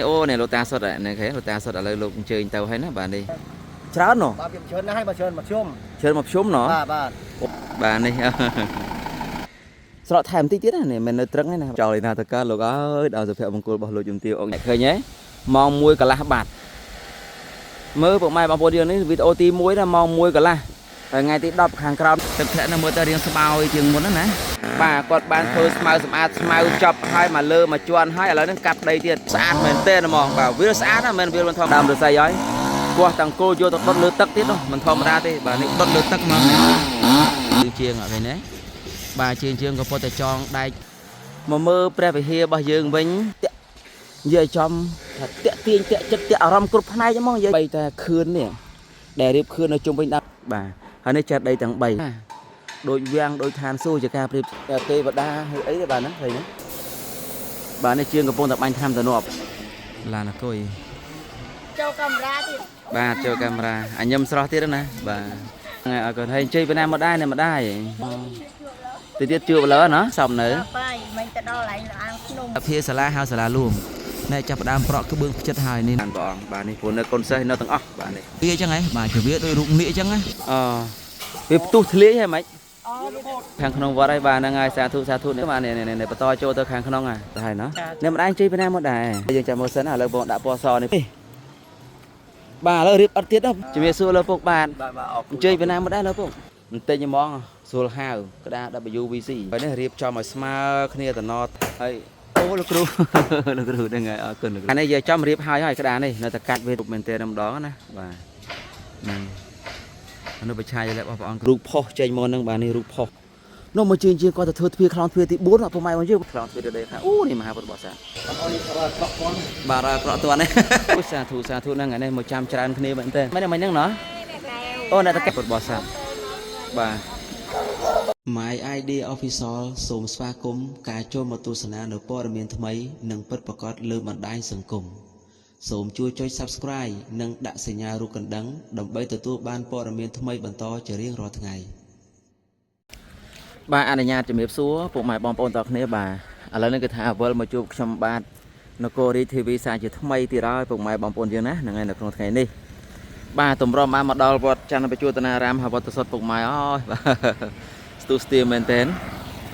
ô này lô ta sốt này thế lô ta sốt ở đây lô chơi tàu hay nó bà đi cháo nó bà việc chơi nó hay bà chơi một xúm nó bà này sọt thèm tí tiết này mình nơi trắng này trò này nào thật cả lô ơi đào giờ phải bằng cô bảo lô dùng tiêu ông này khơi nhé mong muối cả lá bạt mơ bộ mai bằng bộ điều này video ti muối là mong muối cả lá rồi ngay tí đọc hàng crom thực thể là mưa ta riêng bao chừng muốn đó nè bà còn ban thôi smile chọc hai mà lơ mà chuan hai ở nó cặp đây tiền sát mình tên là mong bảo video sát là mình video thông đàm được say giói qua thằng cô vô tao đốt lửa tắc tiết đâu mình thông ra đi bà này đốt lửa tắc mà chiên ở đây đấy bà chiên có phải chọn đây mà mơ pre về here bao giờ mình giờ trong tẹt tiền tẹt chất tẹt ram cột này chứ mong giờ bay ta khươn nè để điệp khươn ở trong bên đó bà hắn ấy chặt đây tầng 7 đôi vang đôi than xôi cho ca điệp tê và đa ấy là bà nó thầy nó bà này chiên có phong tập anh tham tờ nộp là nó coi cho camera thì bà cho camera anh nhâm sao tiết đó nè bà còn thấy chơi bên nam mà đai này mà đai thì tiết chưa lỡ nó xong nữa phía sala hao sala luôn này chặt đam prọ cứ bưng chất hài nên bọn bà này phụ nữ con xây nó tầng óc bà này kia chẳng ấy bà chỉ biết đôi rụng nĩa chẳng ấy việc tu lý hay mấy hàng khăn vào đây bà là ngày xa thu nữa mà này bà to cho tôi hàng khăn à thầy nó nếu mà đang chơi bên nam một đài bây giờ chả một sân ở lời bọn đã po so này bà lỡ riệp ắt tiết đâu chỉ biết xưa lỡ phục bàn chơi bên nam một đài lỡ phục tên như món xua hào cái đa WBC phải nên riệp cho mà smart kia tận nọt hay ô lực ru đây ngày ở cơn anh này giờ cho mà riệp hai cái đá này nó ta cắt về mình tên năm đó nè và nó bị chai lại bảo rụp po chơi món năng bà này rụp po nó mà chơi coi thưa thuê khăn thuê thì 4 hoặc mai bao nhiêu khăn thuê được đây hả này mà hai bột bò sa bà ra cọ tuần này xa thu năng ngày này 100 tràn kia bệnh tên mấy này năng nó ô này ta cắt bột bò sa bà My ID Official សូមស្វាគមន៍ការចូលមកទស្សនានៅព័ត៌មានថ្មីនិងពិតប្រាកដលើបណ្ដាញសង្គមសូមជួយចុច Subscribe និងដាក់សញ្ញារូបកណ្ដឹងដើម្បីទទួលបានព័ត៌មានថ្មីបន្តជារៀងរាល់ថ្ងៃបាទអនុញ្ញាតជំរាបសួរពុកម៉ែបងប្អូនទាំងគ្នាបាទឥឡូវនេះគឺថាវិលមកជួបខ្ញុំបាទនគររី TV សារជាថ្មីទៀតហើយពុកម៉ែបងប្អូនយើងណាហ្នឹងហើយនៅក្នុងថ្ងៃនេះបាទតម្រុំបានមកដល់វត្តច័ន្ទបច្ចុប្បន្នរាមហើយវត្តសុទ្ធពុកម៉ែអើយបាទទូស្ទាមែនតែន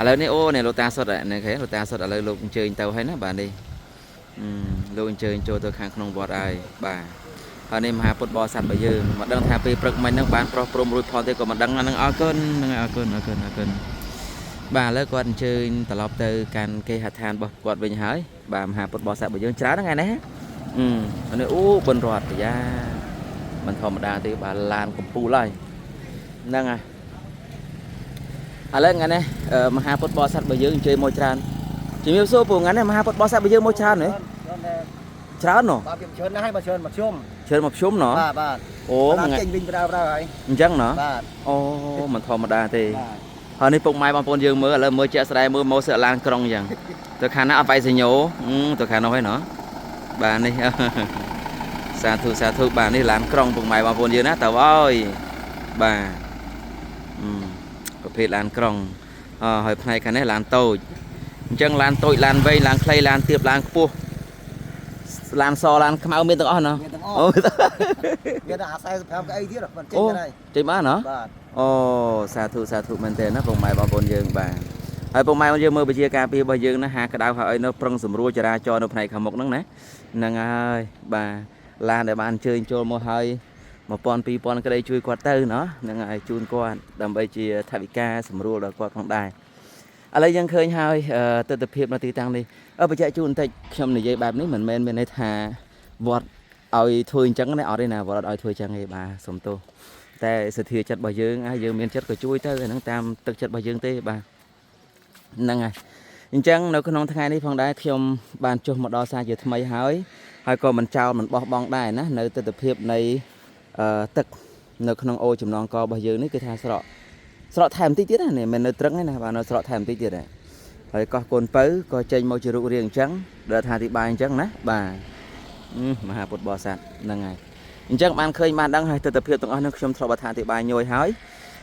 ឥឡូវនេះអូនេះលោកតាសុទ្ធនេះគេលោកតាសុទ្ធឥឡូវលោកអញ្ជើញទៅហើយណាបាទនេះលោកអញ្ជើញចូលទៅខាងក្នុងវត្តហើយបាទហើយនេះមហាពុទ្ធបរិស័ទរបស់យើងមកដឹងថាពេលព្រឹកមិញហ្នឹងបានប្រោះព្រំរួចផលទេក៏មិនដឹងហ្នឹងអរគុណហ្នឹងអរគុណបាទឥឡូវគាត់អញ្ជើញត្រឡប់ទៅកាន់គេហដ្ឋានរបស់គាត់វិញហើយបាទមហាពុទ្ធបរិស័ទរបស់យើងច្រើនហ្នឹងឯនេះនេះអូបិណ្ឌរតយ៉ាមិនធម្មតាទេបាទឡានកំពូលហើយហ្នឹងហើយឥឡូវថ្ងៃនេះមហាពុទ្ធបរិស័ទរបស់យើងអញ្ជើញមកច្រើនជំរាបសួរពួកថ្ងៃនេះមហាពុទ្ធបរិស័ទរបស់យើងមកច្រើនហ៎ច្រើនណ៎bà việc chơi nó hay bà chơi một xúm ច្រើនមកជុំណ៎អូថ្ងៃចេញវិញប្រដៅហើយអញ្ចឹងណ៎អូមិនធម្មតាទេហើយនេះពុកម៉ែបងប្អូនយើងមើលឥឡូវមើលជាក់ស្ដែងមើលម៉ូសឡានក្រុងអញ្ចឹងទៅខាងណាអត់បាយសញ្ញោទៅខាងនោះហើយណ៎បាទនេះសាធុបាទនេះឡានក្រុងពុកម៉ែបងប្អូនយើងណាតើអើយបាទប្រភេទឡានក្រុងហើយផ្នែកខាងនេះឡានតូចអញ្ចឹងឡានតូចឡានវែងឡានខ្លីឡានទាបឡានខ្ពស់ឡានសឡានខ្មៅមានទាំងអស់ណាអូមានតែ45កៅអីទៀតមិនចេញទេចេញបានហ៎អូសាធុមែនទេណាពុកម៉ែបងប្អូនយើងបាទហើយពុកម៉ែបងយើងមើលវិជាការពីរបស់យើងណាហាក្តៅហើយនៅប្រឹងសម្រួលចរាចរណ៍នៅផ្នែកខាងមុខហ្នឹងណាហ្នឹងហើយបាទឡានដែលបានអញ្ជើញចូលមកហើយ1000 2000ក្តីជួយគាត់ទៅណោះហ្នឹងហើយជូនគាត់ដើម្បីជាថវិកាសម្រួលដល់គាត់ផងដែរឥឡូវយើងឃើញហើយទស្សនភាពនៅទីតាំងនេះបញ្ជាក់ជូនបន្តិចខ្ញុំនិយាយបែបនេះមិនមែនមានន័យថាវត្តឲ្យធ្វើអញ្ចឹងណាអត់ទេណាវត្តអត់ឲ្យធ្វើអញ្ចឹងទេបាទសុំទោសតែសទ្ធាចិត្តរបស់យើងហើយយើងមានចិត្តក៏ជួយទៅហ្នឹងតាមទឹកចិត្តរបស់យើងទេបាទហ្នឹងហើយអញ្ចឹងនៅក្នុងថ្ងៃនេះផងដែរខ្ញុំបានចុះមកដល់សារជាថ្មីហើយក៏មិនចោលមិនបោះបង់ដែរណានៅទស្សនភាពនៃទឹកនៅក្នុងអូចំណងករបស់យើងនេះគឺថាស្រកថែមតិចទៀតណាមិននៅត្រឹងទេណាបាទនៅស្រកថែមតិចទៀតដែរហើយកោះកូនពៅក៏ចេញមកជារូបរាងអញ្ចឹងដែលថាអធិប្បាយអញ្ចឹងណាបាទមហាពុទ្ធបរិស័ទហ្នឹងហើយអញ្ចឹងបានឃើញបានដឹងហើយទស្សនភាពទាំងអស់នេះខ្ញុំធ្លាប់អធិប្បាយញយ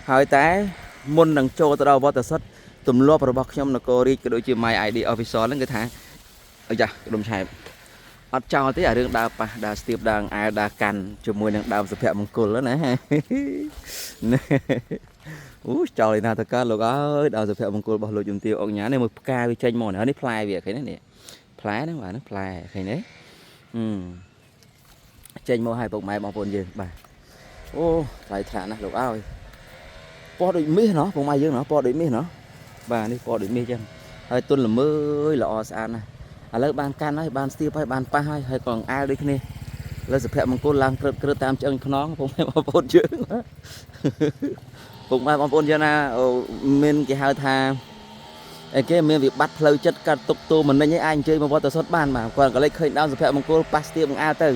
ហើយតែមុននឹងចូលទៅដល់វត្តសុទ្ធទម្លាប់របស់ខ្ញុំនគររាជក៏ដូចជា My ID Official ហ្នឹងគឺថាអាយ៉ាដុំឆែប អត់ចោលទេអារឿងដើរប៉ះដើរស្ទាបដើរអាវដើរកាន់ជាមួយនឹងដើមសុភមង្គលណា អូចោលឯណាតើកើតលោកអើយដើមសុភមង្គលរបស់លោកជំទាវអង្គញានេះមួយផ្កាវាចេញមកនេះផ្លែវាឃើញនេះផ្លែហ្នឹងបាទហ្នឹងផ្លែឃើញទេចេញមកឲ្យពុកម៉ែបងប្អូនយើងបាទអូថ្លៃថ្លាណាស់លោកអើយពណ៌ដូចមាសណោះពុកម៉ែយើងណោះពណ៌ដូចមាសណោះបាទនេះពណ៌ដូចមាសចឹងហើយទុនល្មើយល្អស្អាតណាស់ឥឡូវបានកាន់ហើយបានស្ទាបហើយបានប៉ះហើយក៏អាវដូចគ្នាលើសុភមង្គលឡើងក្រឹតតាមឆ្អឹងខ្នងពុកម៉ែបងប្អូនយើងពុកម៉ែបងប្អូនយើងណាមានគេហៅថាអីគេមានវិបត្តិផ្លូវចិត្តកាត់ទុកទូមិនញអាចអញ្ជើញមកវត្តសុទ្ធបានបាទគាត់ក៏លេចឃើញដើមសុភមង្គលប៉ះស្ទាបអាវទៅ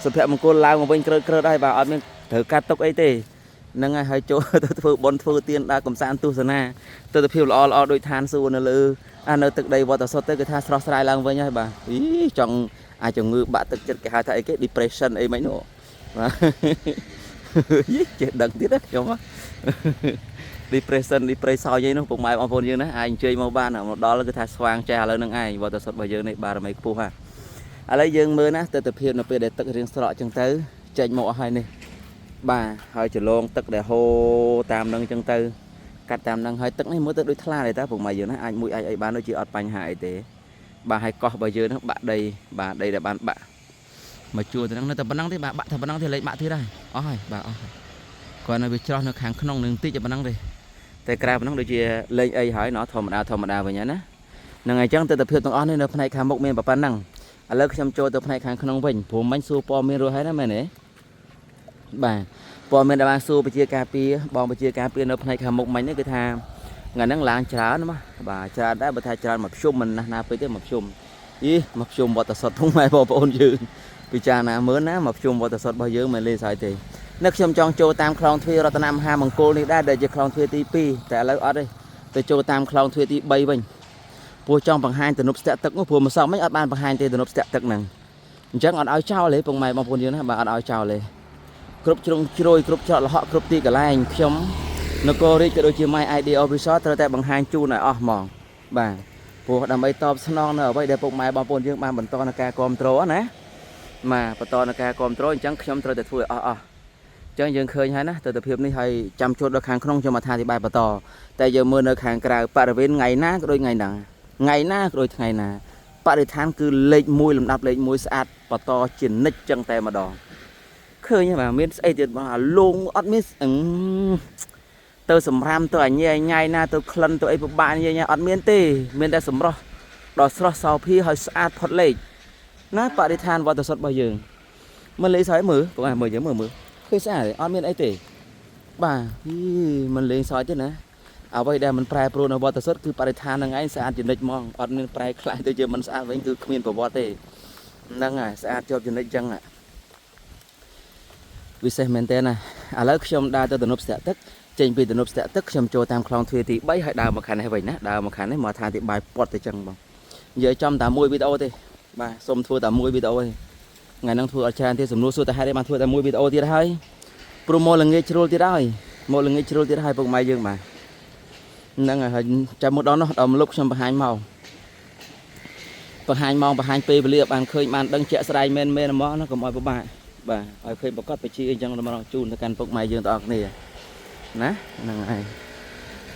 សុភមង្គលឡើងមកវិញក្រឹតហើយបាទអត់មានត្រូវកាត់ទុកអីទេហ្នឹងហើយចូលទៅធ្វើបុណ្យធ្វើទានដើរកំសាន្តទស្សនាទិដ្ឋភាពល្អដូចឋានសួគ៌នៅលើនៅទឹកដីវត្តសុទ្ធទៅគឺថាស្រស់ស្រាយឡើងវិញហើយបាទចង់អាចជំងឺបាក់ទឹកចិត្តគេហៅថាអីគេ depression អីមិននោះបាទចេះដឹងទៀតណាខ្ញុំ depression អីនោះពុកម៉ែបងប្អូនយើងណាអាចអញ្ជើញមកបានមកដល់គឺថាស្វាងចាស់ឥឡូវហ្នឹងឯងវត្តសុទ្ធរបស់យើងនេះបារមីខ្ពស់ហ่ะឥឡូវយើងមើលណាទិដ្ឋភាពនៅពេលដែលទឹករៀងស្រកចឹងទៅចេញមកអស់ហើយនេះបាទហើយចលងទឹកដែលហូរតាមនឹងចឹងទៅកាត់តាមនឹងហើយទឹកនេះមើលទៅដូចថ្លាទេតាពុកម៉ែយើងណាអាចមួយអាចអីបានដូចជាអត់បញ្ហាអីទេបាទហើយកោះរបស់យើងហ្នឹងបាក់ដីបាទដីដែលបានបាក់មកជួរទៅហ្នឹងនៅតែប៉ុណ្ណឹងទេបាទបាក់តែប៉ុណ្ណឹងទេលេខបាក់ទៀតហើយអស់ហើយបាទអស់ហើយគាត់នៅវាច្រោះនៅខាងក្នុងនឹងតិចតែប៉ុណ្ណឹងទេតែក្រៅប៉ុណ្ណឹងដូចជាលេងអីហើយណោះធម្មតាវិញណាហ្នឹងហើយចឹងទិដ្ឋភាពទាំងអស់នេះនៅផ្នែកខាងមុខមានប៉ុណ្ណឹងឥឡូវខ្ញុំចូលទៅផ្នែកខាងក្នុងវិញព្រោះមិញសួរព័ត៌មានរួចហើយណាមែនទេបាទព័ត៌មានដែលបានសួរពជាការពារបងពជាការពារនៅផ្នែកខាងមុខមិញនេះគឺថាថ្ងៃហ្នឹងឡើងច្រើនណាបាទច្រើនដែរបើថាច្រើនមកភ្ជុំមិនណាស់ពេកទេមកភ្ជុំមកភ្ជុំវត្តសុទ្ធពុកម៉ែបងប្អូនយើងពិចារណាមើលណាមកភ្ជុំវត្តសុទ្ធរបស់យើងមិនលេងស្អីទេនៅខ្ញុំចង់ចូលតាមខ្លងទ្វាររតនមហាមង្គលនេះដែរដែលជាខ្លងទ្វារទី2តែឥឡូវអត់ទេទៅចូលតាមខ្លងទ្វារទី3វិញព្រោះចង់បង្ហាញទំនប់ស្ទាក់ទឹកនោះព្រោះម្សិលមិញអត់បានបង្ហាញទេទំនប់ស្ទាក់ទឹកហ្នឹងអញ្ចឹងអត់ឲ្យចោលទេពុកម៉ែបងប្អូនយើងណាបាទអត់ឲ្យចោលទេគ្រប់ជ្រុងជ្រោយគ្រប់ច្រកលហកគ្រប់ទីកន្លែងខ្ញុំនគររាជក៏ដូចជា My ID Officer ត្រូវតែបង្ហាញជូនឲ្យអស់ហ្មងបាទព្រោះដើម្បីតបស្នងនៅអ្វីដែលពុកម៉ែបងប្អូនយើងបានបន្តនៅការគ្រប់គ្រងណាបាទបន្តនៅការគ្រប់គ្រងអញ្ចឹងខ្ញុំត្រូវតែធ្វើឲ្យអស់អញ្ចឹងយើងឃើញហើយណាទិដ្ឋភាពនេះហើយចាំជួតដល់ខាងក្នុងខ្ញុំអត្ថាធិប្បាយបន្តតែយើងមើលនៅខាងក្រៅបរិវេណថ្ងៃណាក៏ដូចថ្ងៃហ្នឹងថ្ងៃណាក៏ដូចថ្ងៃណាបរិស្ថានគឺលេខ1លំដាប់លេខ1ស្អាតបន្តជានិច្ចអញ្ចឹងតែម្ដងឃើញបាទមានស្អីទៀតបាទលងអត់មានទៅសម្រាមទៅអញញ៉ៃណាទៅក្លិនទៅអីពិបាកញ៉ៃអត់មានទេមានតែសម្រស់ដ៏ស្រស់សោភាហើយស្អាតផុតលេខណាបរិស្ថានវត្តសុទ្ធរបស់យើងមិនលេងស្អីមើលបងមើលយើងមើលឃើញស្អាតអត់មានអីទេបាទមិនលេងស្អីទេណាអ្វីដែលមិនប្រែប្រួលនៅវត្តសុទ្ធគឺបរិស្ថានហ្នឹងឯងស្អាតជានិច្ចហ្មងអត់មានប្រែខ្លាយទៅជាមិនស្អាតវិញគឺគ្មានប្រវត្តិទេហ្នឹងហើយស្អាតជាប់ជានិច្ចអញ្ចឹងវិសេសមែនតើណាឥឡូវខ្ញុំដើរទៅទំនប់ស្ទាក់ទឹកចេញពីទំនប់ស្ទាក់ទឹកខ្ញុំចូលតាមខ្លងទ្វារទី3ហើយដើរមកខាងនេះវិញណាដើរមកខាងនេះមកថាទីបាយពត់ទៅចឹងបងនិយាយចំតែមួយវីដេអូទេបាទសូមធ្វើតែមួយវីដេអូទេថ្ងៃហ្នឹងធ្វើអត់ច្រើនទេសំណួរសួរតែហេតុអីបានធ្វើតែមួយវីដេអូទៀតហើយព្រោះមកល្ងាចជ្រុលទៀតហើយមកល្ងាចជ្រុលទៀតហើយពុកម៉ែយើងបាទហ្នឹងហើយចាំមកដល់នោះដល់មកលុបខ្ញុំបង្ហាញមកបង្ហាញពេលវេលាបានឃើញបានដឹងជាក់ស្ដែងមែនហ្មងណាកុំឲ្យពិបាកបាទឲ្យឃើញប្រកាសបជាអញ្ចឹងមកជូនទៅកាន់ពុកម៉ែយើងទាំងអស់គ្នាណាហ្នឹងហើយ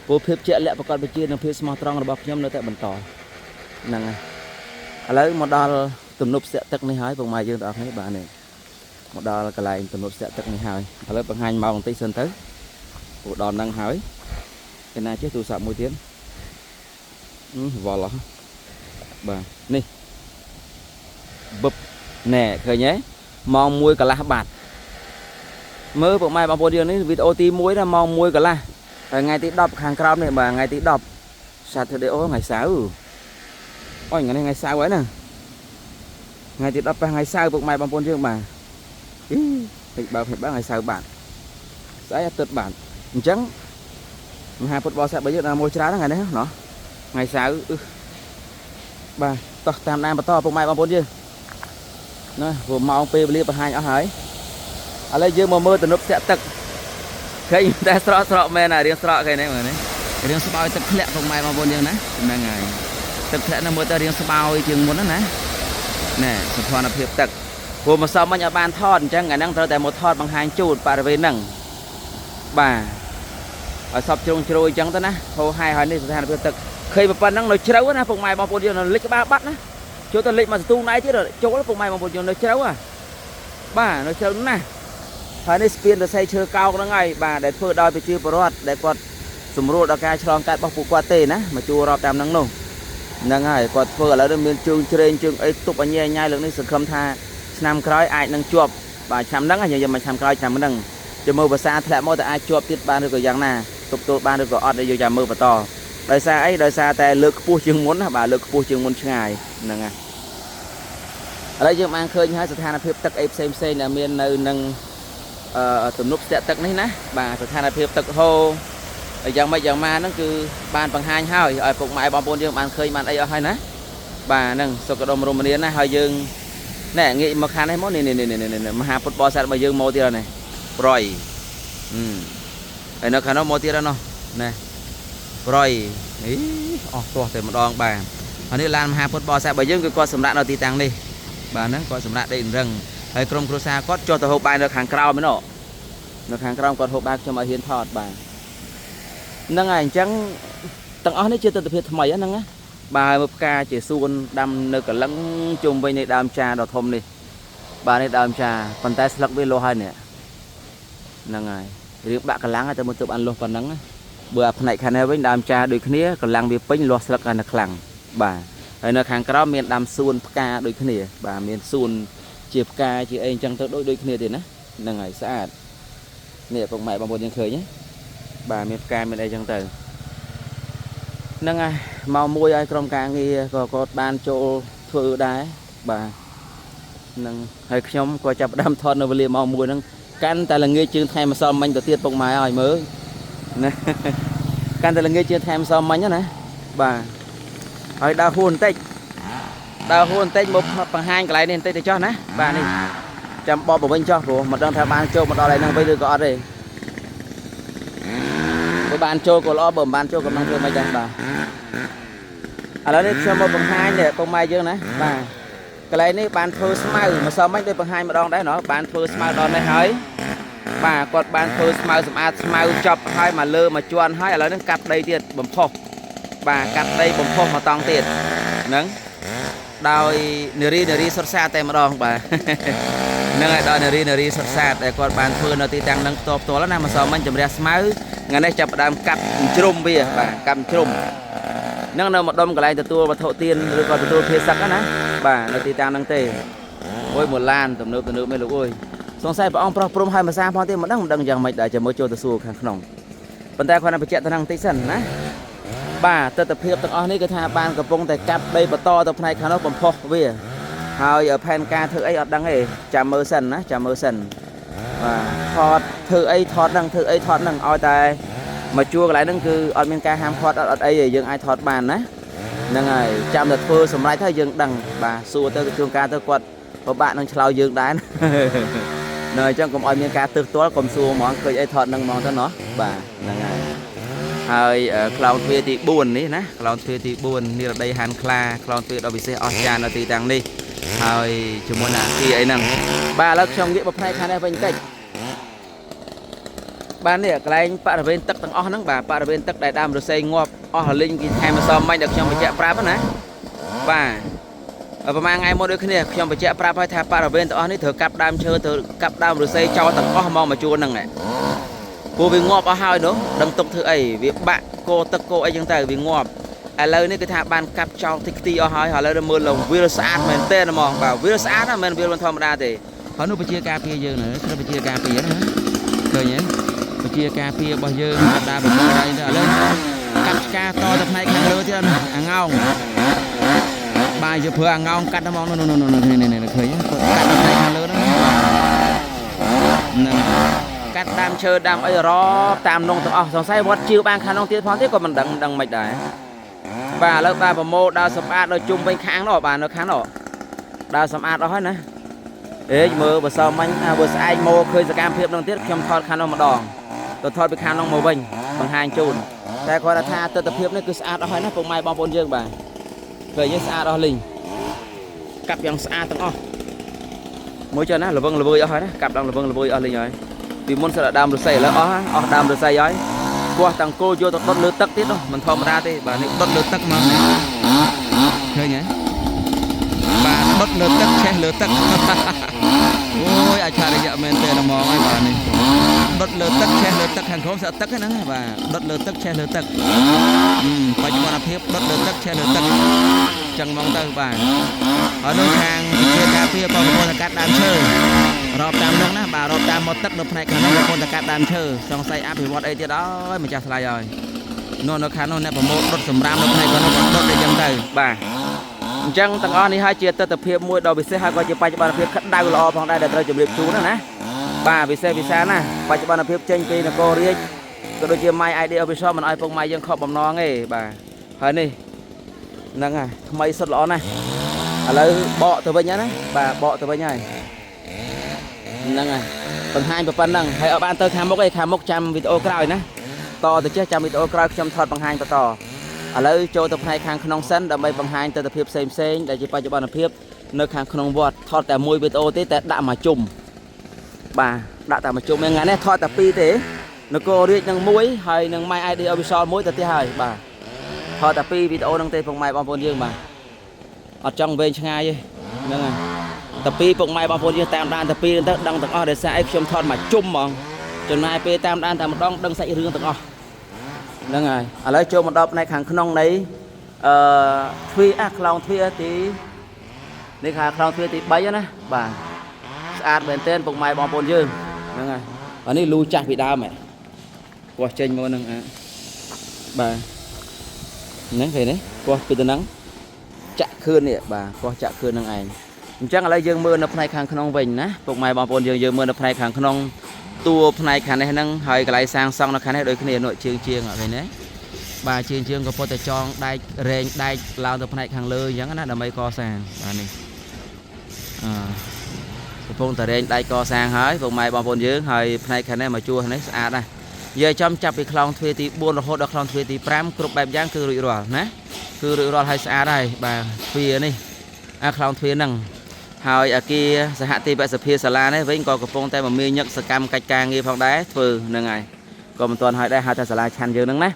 ព្រោះភាពជាក់លាក់ប្រកាសបជានិងភាពស្មោះត្រង់របស់ខ្ញុំនៅតែបន្តហ្នឹងហើយឥឡូវមកដល់ទំនប់ស្ទាក់ទឹកនេះហើយពុកម៉ែយើងទាំងអស់គ្នាបាទនេះមកដល់កន្លែងទំនប់ស្ទាក់ទឹកនេះហើយឥឡូវបង្ហាញមកបន្តិចសិនទៅព្រោះដល់ហ្នឹងហើយឯណាចេះទូរស័ព្ទមួយទៀតវល់ហ៎បាទនេះបឹបណែឃើញទេម៉ោង1កន្លះបាត់មើលពុកម៉ែបងប្អូនយើងនេះវីដេអូទី1ណាម៉ោង1កន្លះហើយថ្ងៃទី10ខាងក្រោមនេះបាទថ្ងៃទី10 Saturday ថ្ងៃសៅរ៍អូយថ្ងៃសៅរ៍ហើយណាថ្ងៃទី10ថ្ងៃសៅរ៍ពុកម៉ែបងប្អូនយើងបាទពេកបើថ្ងៃសៅរ៍បាទស្អីអាទិត្យបាទអញ្ចឹងមហាពុទ្ធបរិស័ទរបស់យើងដល់មួយច្រើនថ្ងៃនេះណោះថ្ងៃសៅរ៍បាទតោះតាមដានបន្តពុកម៉ែបងប្អូនយើងណាព្រោះម៉ោងពេលវេលាបង្ហាញអស់ហើយឥឡូវយើងមកមើលទំនប់ស្ទាក់ទឹកឃើញតែស្រកមែនណារៀងស្រកឃើញទេមើលនេះរៀងស្បោយទឹកធ្លាក់ពុកម៉ែបងប្អូនយើងណាហ្នឹងហើយទឹកធ្លាក់នោះមើលទៅរៀងស្បោយជាងមុនណា nè sập thoa nó phiệp tật vừa mà sau mình ở ban thon chẳng ngày năng tại một thon bằng hai chuột bà về nằng bà ở sập trong trôi chẳng tới nè hồ hai hồi này sập thoa nó phiệp tật khi mà phần năng nó chéo na phùng mai bao nhiêu nó lấy cái ba bắt nè chỗ ta lấy mà tu nãy chứ rồi chỗ nó phùng mai bao nhiêu nó chéo à bà nó chéo nè hồi này spin là xây chưa cao nó ngay bà để phơi đôi bị chưa bớt để quạt sum ruột ở cái tròn cắt bọc quạt tê nè mà chua rọp tam năng luôn năng hay quạt phơi là đơn miền trường trên trường ấy tục anh nhai nhai lượng này sự khâm tha năm khói ai năng chuột bà chăm nắng hay giờ mà chăm khói chăm nắng cho mưa và xa lại môi tại ai chuột tiết ban được rồi giang nè tục tôi ban được rồi ọt để vô chăm mưa và to đời xa ấy đời xaแต่lựcปูchừng muốn bà lựcปูchừng muốn ngày năng à ở đây dương mang khơi như hai sự than phiệp tắc xem là miền nơi nâng tụm nút sẽ tắc này nè bà sự than phiệp tắc hô dạng mấy dạng ma nó cứ bàn bằng hai hơi ở phục mãi bom bồn dương bàn khơi bàn ấy ở hai nè bà nâng sau cái đồng Romania này hơi dương nè nghĩ mà khăn hay món này mà hà football sát mà dương mua tiền này rồi nó khăn nó mua tiền nó nè rồi ý to thì một đòn bà hồiนี้ làm hà football sát bà dương cái con sầm đạn nó tì tăng đi bà nó con sầm đạn đây rừng hay krom krosa có cho tờ hộp bài được hàng cao mới nọ được hàng cao còn hộp bạc cho mà hiến thọt bà năng ảnh chẳng tầng ó này chưa từng tập hiện mày á năng á bà một ca chỉ xuân đâm nơi cả lẫn chung với này đam trà đỏ thôm đi bà này đam trà còn tay slug với lô hai nè năng ai thì bạn cả láng ta muốn tự ăn luôn còn nắng bữa này khả năng với đam trà đôi kia còn láng bị pin lô slug là khẳng bà hay là hàng cao miền đam xuân ca đôi kia bà miền xuân chiệp ca chị anh chẳng tới đôi kia thì nè năng ai xã nè còn mày bằng một nhân khởi nhé bà miền ca miền đây chẳng tới năng ai màu môi ai trong càng nghe có ban chỗ phơi đá bà năng hay nhóm qua chập đam thon nó về màu môi năng can ta là nghe chương thay mà sao mình đầu tiên bông mai rồi mới can ta là nghe chương thay mà sao mình nhá nè bà hỏi đào hôn tết một bằng hai cái này nên tết để cho nè bà này chăm bò bên cho của một đang theo ban châu một đò này năng bây giờ có đây cái ban châu của lo bầm ban châu còn năng thương mấy trăm bà ở đó cho một bằng hai này con mai dương nè bà cái này này bàn phơi smile mà sao mấy đây bằng hai mà đòn đấy nó bàn phơi smile đòn này hơi bà còn bàn phơi smile chọc hai mà lơ mà chuan hai ở đó nó cắt đây tiền bầm phô bà cắt đây bầm phô mà tòng tiền nắng đòi nửa đi xuất xa tay mà đòn bà nâng lại đòi nửa đi xuất xa để còn bàn phơi nó thì tăng nâng top to lắm mà sao mấy chấm ra smile ngày nay chập đam cắt chrum bia bà cắt chrum nâng nào một đom cái này từ tua và thổ tiên rồi còn từ tua phía sắc á nè bà nó tì tăng năng tê ôi một lan tầm nước mấy lục ôi xong sai ông prom hai mà sang phong tiên một đằng chẳng mày đã chờ mới cho từ xu khang nòng phần tay khoan là phải chạy tăng tí sần nè bà tập hiệp tập on này cái thà banกับpôngแต่ cặp đây và to tập này khá nó bầm phô vềហើយở pen ca thử ấy ở đằng ấy chạm mơ sần nè chạm mơ sần và thọt thử ấy thọt đằng oi tai mà chua lại nó cứ ở bên ca ham thọt ở đây dừng ai thọt bàn á năng ngày chạm được phơi sầm lại thấy dừng đằng bà xua tới chuông ca tới quật và bạn đang chlau dừng đá nơi trong cùng ở bên ca từ tối cùng xua món cười ai thọt nâng món tới nó bà năng ngày hơi cloud thuê thì buồn đấy nè cloud thuê thì buồn như là đây hàn kla cloud thuê đó bị xe ocean là thì tăng đi hơi chúng muốn là khi ấy năng ba lớp trong nghĩa bậc hai khả năng bên cạnh ban này cái anh bạn ở bên tắc tầng o nắng bà bạn ở bên tắc đại đam rồi xây ngọt o linh thì thay mà sao may được trong một chợ prap á và ở mà ngày một đôi khi này trong một chợ prap hay thay bạn ở bên tầng o này thử cặp đam chơi thử cặp đam rồi xây cho tầng o mong mà chua nằng này cô vì ngọt ở hai nữa đừng tục thử ấy vì bạn cô tắc cô ấy chẳng tay vì ngọt à lời này cái thà ban cặp cho thích ti ở hai họ lời mưa lồng virus ad mình tên là mong bảo virus ad là mình virus thom đa thì họ nó phải chia cà phê giờ nữa nó phải chia cà phê nữa rồi nhé chia cà phê bao giờ đã bị đây là lên cắt ca to tập này càng lớn chứ ăn ngon bài giờ vừa ăn ngon cắt nó mong này khởi nhá cắt tập này càng lớn đó cắt đam chơi đam ấy rồi tam nông tập xong say một chiều ban khả năng tiếp phán thế còn mình đằng mạch đấy và lớp ba và mô đào sập ad đôi chung bên kháng đó bà nó kháng đó đào sập ad đó hết nè ế mơ bữa sau mình bữa sau anh mô khơi ra cam phép nông tiết trong thọt khả năng mà đòn tôi thôi bị khăn ông màu bình bằng hai chônแต่คนละท่าตัวตะเพียบนี่คือสะอาดเอาให้นะพวกไม้บอลปนเยอะบ่าเคยยังสะอาดเอาลิง cặp yang xa tầng o mỗi chân á là vâng là vui ở đó cặp đang là vâng là vui ở lên rồi vì muốn sẽ là đam được xây là ở đam được xây ấy qua tầng cô vô tầng đốt lửa tắc tiết đâu mình thòm ra thì bà này đốt lửa tắc mà chơi nhé bà đốt lửa tắc che lửa tắc ôi ai cha đây dạ men tê là mò ai bà này đốt lửa tắc che lửa tắc hàng khóm sợ tắc cái nắng bà đốt lửa tắc che lửa tắc phải cho bạn tiếp đốt lửa tắc che lửa tắc chẳng mong tới bà ở nơi hàng kia cà phê còn một là cát đàn chơi rọp tam nước ná bà rọp tam một tắc được này cả nó một là cát đàn chơi xong say áp thì một đây đó mình chả sai rồi nó khá nó nè một đốt sầm ram được này còn nó đốt để chân tay bà chẳng tầng on đi hai chia tập hiệp môi đầu bị xe hai coi chia bay cho bạn hiệp khất đau lò phong đây để tôi chuẩn bị chú nữa nè bà bị xe nè bay cho bạn hiệp trên kia là cô riêng tôi đôi chia mai ai đi ở bên sau mình ai phong mai dân khóc bầm non ấy bà hơi đi nâng à mây sốt lọ này lấy bọ từ bên nhá đấy bà bọ từ bên nhá nâng à phần hai và phần nâng hay ở ban tôi khám mốc trăm video cào nè to từ chết trăm video cào trăm thọt bằng hai to lấy cho tập hai khang khung sân đầm bay bằng hai từ tập hiệp xem để chỉ bay cho bạn tập hiệp nơi khang khung vọt thọtแต่môi video tíแต่đã mà chùm bà đãแต่mà chùm ngày này thọt tập pi thế nó cô đi nâng muối hay nâng mai ai đi ở sau muối tập tí hai bà thọt tập pi video nâng tê phòng mai bao nhiêu mà ở trong bên ngay vậy nâng à tập pi phòng mai bao nhiêu tam đan tập pi đăng tầng o để sai trong thọt mà chùm mong cho mai pi tam đan tam đăng sai riêng tầng o nâng rồi lấy cho một đợt này hàng khung đấy thuê clown thuê tí này hàng clown thuê tí bấy á bà ad bên tên bụng mày bom bồn dương nâng rồi và này lưu chặt bị đau mẹ qua trên mua nâng bà nắng về đấy qua từ từ nắng chặt khơi nè bà qua chặt khơi nâng ảnh chắc là lấy dương mưa nấp này hàng khung vịnh ná bụng mày bom bồn dương mưa nấp này hàng khung tua này khả này nâng hơi cái lại sang xong nó khả này đôi khi nội chiên ở đây đấy bà chiên có phô cho đai rèn đai lao tập này hàng lơ giống nó là mấy co sang bà này phôn tờ rèn đai co sang hết vùng mày bao dưới hơi này khả này mà chua này à đây giờ trong chập bị clown thuê thì buôn là hốt được clown thuê thì pram cướp bài giang cứ rụi rồi nè cứ rụi rồi hay xa đây bà thuê này clown thuê nâng hồi ở kia sẽ hạ ti bẹ sập phía sala đấy với con của phong tay mà mi nhận sờ cam cạch càng nghi phong đá phừ nâng ngày còn một tuần hồi đây hai ta sala chăn dương nâng nè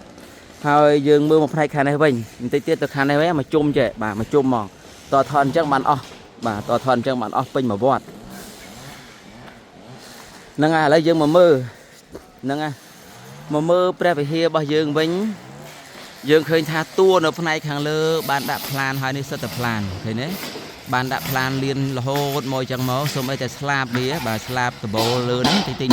hồi dương mưa một hai khăn này vinh tí tiết từ khăn này với mà chung chứ bà mà chung mòn to thon chắc bạn o bà to thon chắc bạn o pin mà vọt nâng ngày lấy dương mà mưa nâng ngày mà mưa pre về hia bao dương vinh dương khơi tha tua nó này hàng lơ bạn đã plan hai nơi set plan thấy đấy bạn đã plan liên là hô môi chẳng máu xong ấy slab bía bà slab từ bộ lớn thì tinh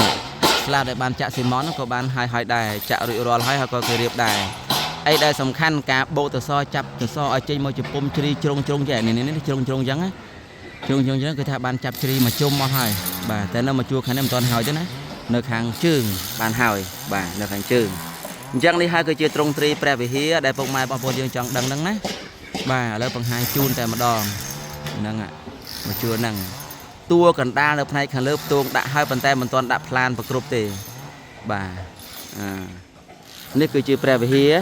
slab để bàn chạ xì món có bàn hai đài chạ rượu rồi hai có cái điệp đài ấy đây sầm khăn cả bộ từ so chập từ so ở trên môi chụp pum tri trung vậy này trung trắng á trung trắng cái thà bàn chập tri mà chung món hai bà tên nó mà chua khả năng toàn hỏi chứ nè nơi hàng trường bàn hỏi bà nơi hàng trường chẳng đi hai cái chia trung tri pre về hía để phong mai bao nhiêu dương chọn đằng đằng nè bà lấy bằng hai chun tại mà đòn nâng ạ mà chưa nâng tua cần đa lớp này khăn lớp tua đã hai bàn tay mình toàn đã plan và group thì bàនេះគឺជាព្រះវិហារ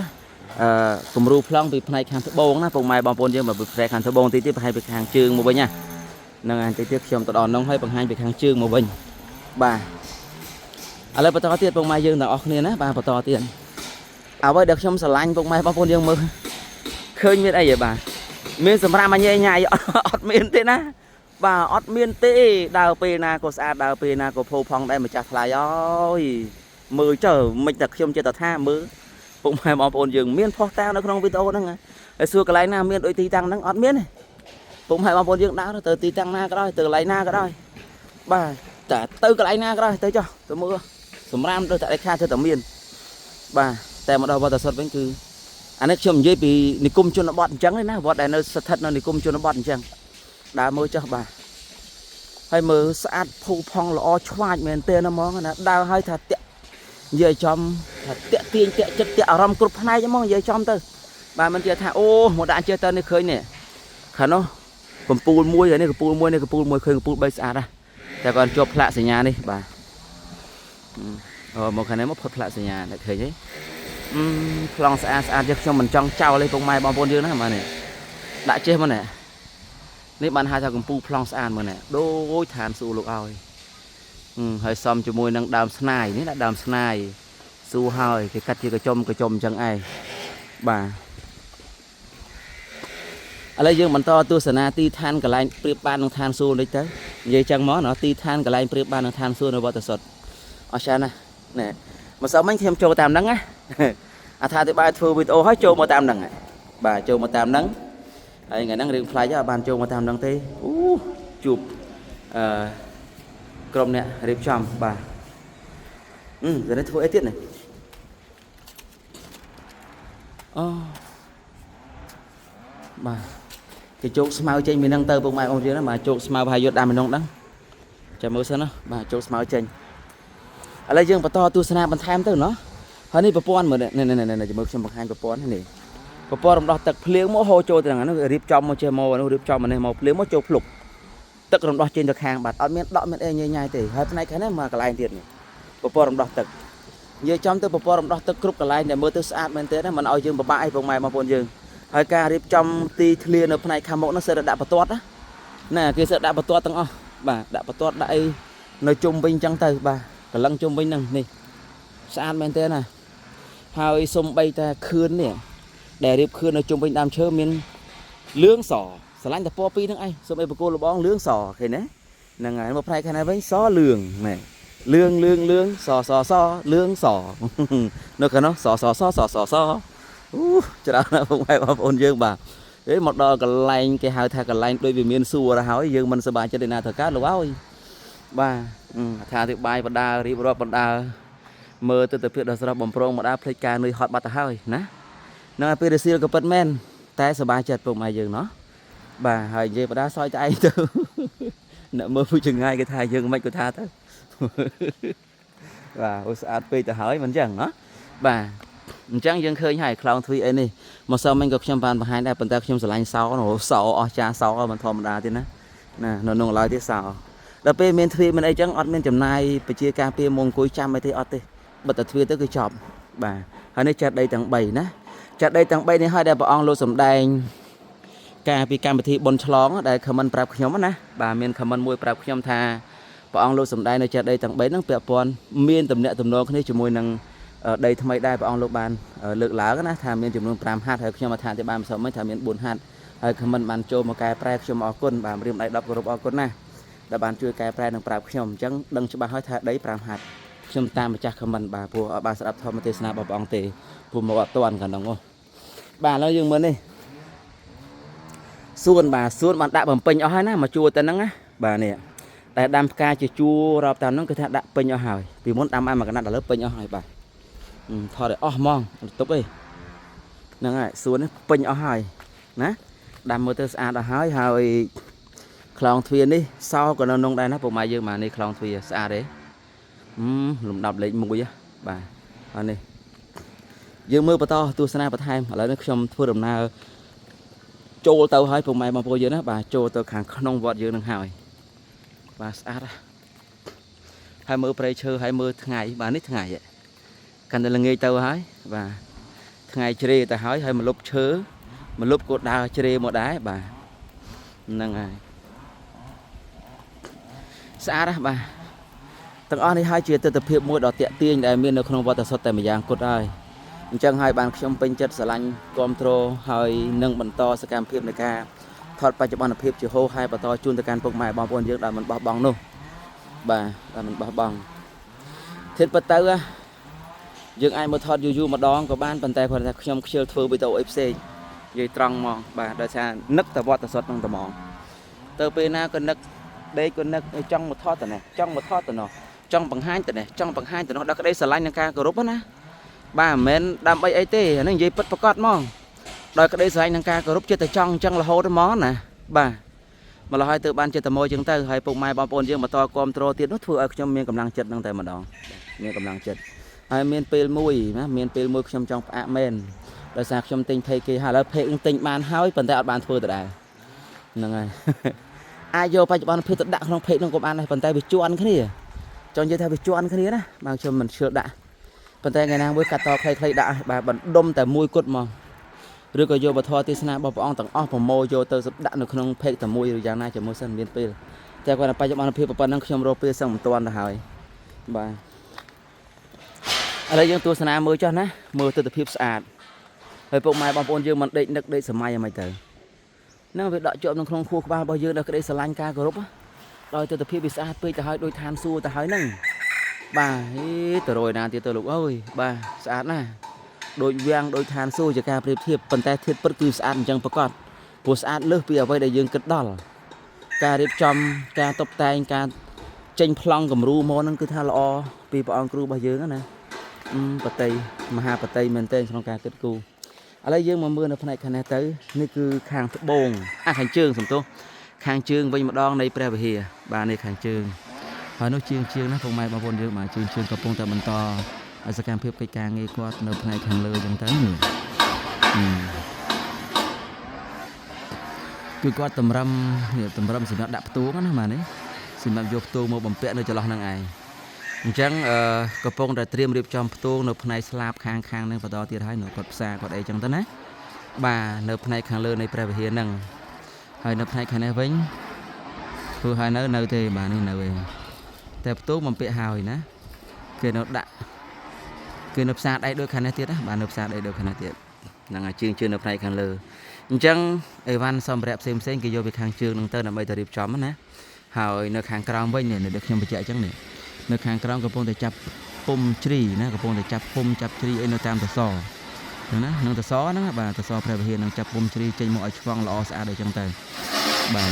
គំរូប្លង់ពីផ្នែកខាងត្បូងណាពុកម៉ែបងប្អូនយើងមកពីផ្នែកខាងត្បូងទីទៀតបង្ហាញពីខាងជើងមកវិញណាហ្នឹងហើយទីទៀតខ្ញុំទៅដល់នោះហើយបង្ហាញពីខាងជើងមកវិញបាទឥឡូវបន្តទៀតពុកម៉ែយើងទាំងអស់គ្នាណាបាទបន្តទៀតអ្វីដែលខ្ញុំស្រឡាញ់ពុកម៉ែបងប្អូនយើងមើលឃើញមានអីហ៎បាទមានសម្រាប់ញ៉ៃញ៉ៃអត់មានទេណាបាទអត់មានទេដើរពេលណាក៏ស្អាតដើរពេលណាក៏ផូរផង់ដែរម្ចាស់ថ្លៃអើយមើលចើមិនតែខ្ញុំចិត្តថាមើលពុកម៉ែបងប្អូនយើងមានផុសតាំងនៅក្នុងវីដេអូហ្នឹងហើយសួរកន្លែងណាមានដូចទីតាំងហ្នឹងអត់មានទេពុកម៉ែបងប្អូនយើងដើរទៅទីតាំងណាក៏ដោយទៅកន្លែងណាក៏ដោយបាទតែទៅកន្លែងណាក៏ដោយទៅចុះទៅមើលសម្រាប់ទៅតែឯខាទៅតែមានបាទតែមកដល់វត្តសុទ្ធវិញគឺអានេះខ្ញុំនិយាយពីនិគមជនបទអញ្ចឹងណាវត្តដែលនៅស្ថិតនៅនិគមជនបទអញ្ចឹងដើរមើលចុះបាទហើយមើលស្អាតភូផង់ល្អឆ្វាចមែនទេណាហ្មងណាដើរហើយថាតាក់និយាយចំថាតាក់ទាញតាក់ចិត្តតាក់អារម្មណ៍គ្រប់ផ្នែកហ្មងនិយាយចំទៅបាទមិនជឿថាអូមកដាក់ជឿទៅនេះឃើញនេះខាងនោះកំពូលមួយនេះកំពូលមួយនេះកំពូលមួយឃើញកំពូល3ស្អាតណាតែគាត់ជាប់ផ្លាកសញ្ញានេះបាទមកខាងនេះមកផុតផ្លាកសញ្ញាតែឃើញទេខ្លងស្អាតស្អាតយើងខ្ញុំមិនចង់ចោលទេពុកម៉ែបងប្អូនយើងណាបាទនេះដាក់ចេះមកនេះ នេះបានហៅថាកំពូលប្លង់ស្អាតមើលណែដូចឋានសួគ៌លោកឲ្យហើយសំជាមួយនឹងដើមស្នាយនេះណាដើមស្នាយសួរហើយគេកាត់ជាកញ្ចុំអញ្ចឹងឯងបាទឥឡូវយើងបន្តទស្សនាទីឋានកន្លែងប្រៀបបាននឹងឋានសួគ៌នេះទៅនិយាយចឹងមកណោះទីឋានកន្លែងប្រៀបបាននឹងឋានសួគ៌នៅវត្តសុទ្ធអស្ចារ្យណាស់ណែមកសោះមិញខ្ញុំចូលតាមហ្នឹងណាអត្ថាធិប្បាយធ្វើវីដេអូឲ្យចូលមកតាមហ្នឹងបាទចូលមកតាមហ្នឹងហើយថ្ងៃហ្នឹងរឿងផ្លាច់បានចូលមកតាមហ្នឹងទេអូជួបក្រុមអ្នករៀបចំបាទទៅនេះធ្វើអីទៀតនេះអូបាទគេជោគស្មៅចេញពីហ្នឹងទៅពុកម៉ែបងប្អូនណាបាទជោគស្មៅប្រហែលយកដាំពីហ្នឹងហ្នឹងចាំមើលសិនណាបាទជោគស្មៅចេញឥឡូវយើងបន្តទស្សនាបន្ថែមទៅណោះហើយនេះប្រព័ន្ធមើលនេះចាំមើលខ្ញុំបង្ហាញប្រព័ន្ធនេះប្រព័ន្ធរំដោះទឹកភ្លៀងមកហូរចូលទៅហ្នឹងរៀបចំមកចេះមកនោះរៀបចំមកនេះមកភ្លៀងមកចូលភ្លុកទឹករំដោះចេញទៅខាងបាទអត់មានដក់មានអីញ៉ៃទេហើយផ្នែកខាងនេះមកកន្លែងទៀតនេះប្រព័ន្ធរំដោះទឹកនិយាយចំទៅប្រព័ន្ធរំដោះទឹកគ្រប់កន្លែងដែលមើលទៅស្អាតមែនទេណាមិនឲ្យយើងពិបាកអីពុកម៉ែបងប្អូនយើងហើយការរៀបចំទីធ្លានៅផ្នែកខាងមុខនោះសិតតែដាក់បន្ទាត់ណាគេសិតដាក់បន្ទាត់ទាំងអស់បាទដាក់បន្ទាត់ដាក់អីនៅជុំវិញចឹងទៅបាទកន្លឹងជុំវិញហ្នឹងនេះស្អាតមែនទេណាហើយសំបីតែខឿននេះដែលរៀបខឿននៅជុំវិញដើមឈើមានលឿងសស្រឡាញ់តែពណ៌ពីរហ្នឹងឯងសូមអីបកគោលបងលឿងសឃើញទេហ្នឹងហើយមកផ្នែកខាងនេះវិញសលឿងណែលឿងលឿងសលឿងសនៅខាងនោះសអូច្រើនណាស់បងប្អូនយើងបាទហេមកដល់កន្លែងគេហៅថាកន្លែងដូចវាមានសួរទៅហើយយើងមិនសប្បាយចិត្តឯណាត្រូវកើតលោកហើយបាទថាអធិប្បាយបណ្ដារៀបរាប់បណ្ដាមើលទិដ្ឋភាពដ៏ស្រស់បំព្រងម្ដាភ្លេចការនឿយហត់បាត់ទៅហើយណានឹងឲ្យពេលរសៀលក៏ពិតមែនតែសប្បាយចិត្តពុកម៉ែយើងណោះបាទហើយនិយាយបណ្ដាសោយតែឯងទៅអ្នកមើលពីចង្ងាយគេថាយើងមិនក៏ថាទៅបាទអូស្អាតពេកទៅហើយមិនចឹងណាបាទអញ្ចឹងយើងឃើញហើយខ្លោងទ្វីអីនេះមកសោះមិញក៏ខ្ញុំបានបង្ហាញដែរប៉ុន្តែខ្ញុំស្រឡាញ់សោអស់ចាសោមិនធម្មតាទេណានៅក្នុងឡើយទៀតសោដល់ពេលមានទ្វារមានអីចឹងអត់មានចំណាយប្រជាការពារមកអង្គុយចាំអីទេអត់ទេបិទតែទ្វារទៅគឺចប់បាទហើយនេះចាត់ដីទាំង3ណាចាត់ដីទាំង3នេះហើយដែលព្រះអង្គលោកសំដែងការពីកម្មវិធីបុណ្យឆ្លងដែលខមមិនប្រាប់ខ្ញុំណាបាទមានខមមិនមួយប្រាប់ខ្ញុំថាព្រះអង្គលោកសំដែងនៅចាត់ដីទាំង3ហ្នឹងពាក់ព័ន្ធមានតំណែងតំណងគ្នាជាមួយនឹងដីថ្មីដែរព្រះអង្គលោកបានលើកឡើងណាថាមានចំនួន5ហាត់ហើយខ្ញុំអត្ថាធិប្បាយមិនសមមិនថាមាន4ហាត់ហើយខមមិនបានចូលមកកែប្រែខ្ញុំអរគុណបាទរៀបដៃ10គោរពអរគុណណាដែលបានជួយកែប្រែនិងប្រាប់ខ្ញុំអញ្ចឹងដឹងច្បាស់ហើយថាដី5ហាត់ខ្ញុំតាមម្ចាស់ខមមិនបាទព្រោះអត់បានស្ដាប់ធម្មទេសនារបស់ព្រះអង្គទេព្រោះមកអត់ទាន់កណ្ដឹងបាទឥឡូវយើងមើលនេះសួនបាទសួនបានដាក់បំពេញអស់ហើយណាមកជួទៅហ្នឹងណាបាទនេះតែដាំផ្កាជាជួររាប់តាមហ្នឹងគឺថាដាក់ពេញអស់ហើយពីមុនដាំមួយកណាត់ឥឡូវពេញអស់ហើយបាទថតឲ្យអស់ហ្មងទុកអីហ្នឹងហើយសួននេះពេញអស់ហើយណាដាំមើលទៅស្អាតអស់ហើយខ្លោងទ្វារនេះសោក៏នៅក្នុងដែរណាពុកម៉ែយើងបាទនេះខ្លោងទ្វារស្អាតទេលំដាប់លេខ1បាទហើយនេះយើងមើលបន្តទស្សនាបន្ថែមឥឡូវនេះខ្ញុំធ្វើដំណើរចូលទៅហើយពុកម៉ែបងប្អូនយើងណាបាទចូលទៅខាងក្នុងវត្តយើងនឹងហើយបាទស្អាតហើយមើលព្រៃឈើហើយមើលថ្ងៃបាទនេះថ្ងៃកាន់តែល្ងាចទៅហើយបាទថ្ងៃជ្រេទៅហើយមកលុបឈើមកលុបក៏ដើរជ្រេមកដែរបាទហ្នឹងហើយស្អាតណាស់បាទទាំងអស់នេះហើយជាទិដ្ឋភាពមួយដ៏តាក់ទាញដែលមាននៅក្នុងវត្តសុទ្ធតែម្យ៉ាងគត់ហើយអញ្ចឹងហើយបានខ្ញុំពេញចិត្តស្រឡាញ់គ្រប់គ្រងហើយនឹងបន្តសកម្មភាពនៃការថតបច្ចុប្បន្នភាពជាហូរហែបន្តជូនទៅកាន់ពុកម៉ែបងប្អូនយើងដែលមិនបោះបង់នោះបាទដែលមិនបោះបង់ធិតពិតទៅយើងអាចមកថតយូរម្ដងក៏បានប៉ុន្តែគាត់ថាខ្ញុំខ្ជិលធ្វើវីដេអូអីផ្សេងនិយាយត្រង់ហ្មងបាទដោយសារនឹកតែវត្តសុទ្ធនឹងតែហ្មងទៅពេលណាក៏នឹកដេកក៏នឹកចង់មកថតទៅនេះចង់មកថតទៅនោះចង់បង្ហាញទៅនេះចង់បង្ហាញទៅនោះដល់ក្តីស្រឡាញ់នឹងការគោរពណាបាទមិនមែនដើម្បីអីទេអានេះនិយាយពិតប្រកបហ្មងដោយក្តីស្រឡាញ់នឹងការគោរពចិត្តតែចង់អញ្ចឹងរហូតហ្មងណាបាទម្ល៉េះហើយទៅបានចិត្តតែមកអញ្ចឹងទៅហើយពុកម៉ែបងប្អូនយើងបន្តគ្រប់គ្រងទៀតនោះធ្វើឲ្យខ្ញុំមានកម្លាំងចិត្តនឹងតែម្ដងមានកម្លាំងចិត្តហើយមានពេលមួយណាមានពេលមួយខ្ញុំចង់ផ្អាកមែនដោយសារខ្ញុំទិញភេកគេហើយឥឡូវភេកនឹងទិញបានហើយប៉ុន្តែអត់បានធ្វើដដែលហ្នឹងហើយអាចយកបច្ចុប្បន្នភាពទៅដាក់ក្នុងភេកនឹងក៏បានដែរប៉ុន្តែវាជន់គ្នាចង់និយាយថាវាជន់គ្នាណាបាទខ្ញុំមិនជឿដាក់ប៉ុន្តែថ្ងៃណាមួយកាត់តខ្លីៗដាក់បាទបណ្ដុំតែមួយគត់មក ឬក៏យកបធរទេសនារបស់ព្រះអង្គទាំងអស់ប្រមូលយកទៅដាក់នៅក្នុងเพจតែមួយឬយ៉ាងណាជាមួយសិនមានពេលតែគាត់បច្ចុប្បន្នភាពប៉ុណ្ណឹងខ្ញុំរកពេលសឹងមិនទាន់ទៅហើយបាទឥឡូវយើងទស្សនាមើលចុះណាមើលទស្សនវិជ្ជាស្អាតហើយពុកម៉ែបងប្អូនយើងមិនដេកនឹកដេកសម័យអ្ហ្មងទៅហ្នឹងវាដកជាប់នៅក្នុងខួរក្បាលរបស់យើងដល់ក្តីស្រឡាញ់ការគោរពដោយទស្សនវិជ្ជាវាស្អាតពេកទៅហើយដូចឋានសួគ៌ទៅហើយហ្នឹងបាទហេទៅរយណាទៀតទៅលោកអើយបាទស្អាតណាស់ដូចវាំងដូចឋានសួគ៌ជាការប្រៀបធៀបប៉ុន្តែធាតុពិតគឺស្អាតអញ្ចឹងប្រកបព្រោះស្អាតលើសពីអ្វីដែលយើងគិតដល់ការរៀបចំការតុបតែងការចេញប្លង់គំរូមកហ្នឹងគឺថាល្អពីព្រះអង្គគ្រូរបស់យើងណាបតីមហាបតីមែនទែនក្នុងការគិតគូរឥឡូវយើងមកមើលនៅផ្នែកខាងនេះទៅនេះគឺខាងត្បូងខាងជើងសំទោសខាងជើងវិញម្ដងនៃព្រះវិហារបាទនេះខាងជើងហើយនោះជើងណាពុកម៉ែបងប្អូនយើងបាទជើងកំពុងតែបន្តសកម្មភាពកិច្ចការងារគាត់នៅផ្នែកខាងលើអញ្ចឹងទៅគឺគាត់តម្រឹមសម្រាប់ដាក់ផ្ទួងណាបាទនេះសម្រាប់យកផ្ទួងមកបំពាក់នៅចន្លោះហ្នឹងឯងអញ្ចឹងកំពុងតែត្រៀមរៀបចំផ្ទួងនៅផ្នែកស្លាបខាងហ្នឹងបន្តទៀតហើយនៅគាត់ផ្សារគាត់អីចឹងទៅណាបាទនៅផ្នែកខាងលើនៃព្រះវិហារហ្នឹងហើយនៅផ្នែកខាងនេះវិញធ្វើឲ្យនៅទេបាទនេះនៅឯងតែផ្ទួងបំពាក់ហើយណាគេនៅដាក់គឺនៅផ្សារដៃដូចខាងនេះទៀតណាបាទនៅផ្សារដៃដូចខាងនេះទៀតហ្នឹងហើយជើងនៅផ្នែកខាងលើអញ្ចឹងអីវ៉ាន់សម្ភារៈផ្សេងគេយកពីខាងជើងហ្នឹងទៅដើម្បីទៅរៀបចំណាហើយនៅខាងក្រោមវិញនេះដូចខ្ញុំបញ្ជាក់អញ្ចឹងនេះនៅខាងក្រោមកំពុងតែចាប់ពុំជ្រីណាកំពុងតែចាប់ពុំចាប់ជ្រីអីនៅតាមតសហ្នឹងណានឹងតសហ្នឹងបាទតសព្រះវិហារនឹងចាប់ពុំជ្រីចេញមកឲ្យឆ្វង់ល្អស្អាតអីចឹងទៅបាទ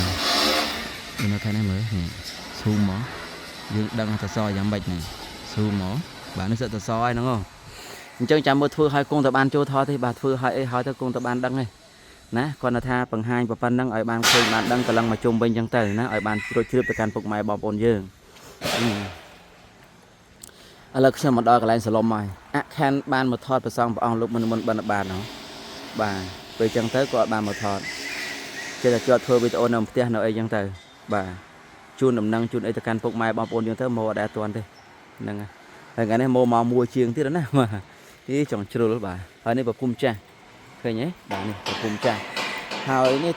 នៅខាងនេះមើលស៊ូមមកយើងដឹងតសយ៉ាងម៉េចនេះស៊ូមមកបាទនេះសិតតសហើយហ្នឹងអញ្ចឹងចាំមើលធ្វើឲ្យគង់តែបានចូលថតទេបាទធ្វើឲ្យអីហើយទៅគង់តែបានដឹងទេណាគាត់ថាបង្ហាញប៉ុណ្ណឹងឲ្យបានឃើញបានដឹងកន្លងមកជុំវិញអញ្ចឹងទៅណាឲ្យបានជ្រួចជ្រាបទៅកាន់ពុកម៉ែបងប្អូនយើងឥឡូវខ្ញុំមកដល់កន្លែងសឡុំហើយអខានបានមកថតប្រសងព្រះអង្គលោកមុនបិណ្ឌបាតហ្នឹងបាទពេលអញ្ចឹងទៅគាត់បានមកថតចេះតែជាប់ធ្វើវីដេអូនៅផ្ទះនៅអីអញ្ចឹងទៅបាទជូនដំណឹងជូនអីទៅកាន់ពុកម៉ែបងប្អូនយើងទៅមកអត់ដែរទាន់ទេហ្នឹងហើយថ្ងៃនេះមកមួយជាងទៀតណាបាទនេះចង់ជ្រុលបាទហើយនេះប្រភូមិចាស់ឃើញទេបាទនេះប្រភូមិចាស់ហើយនេះ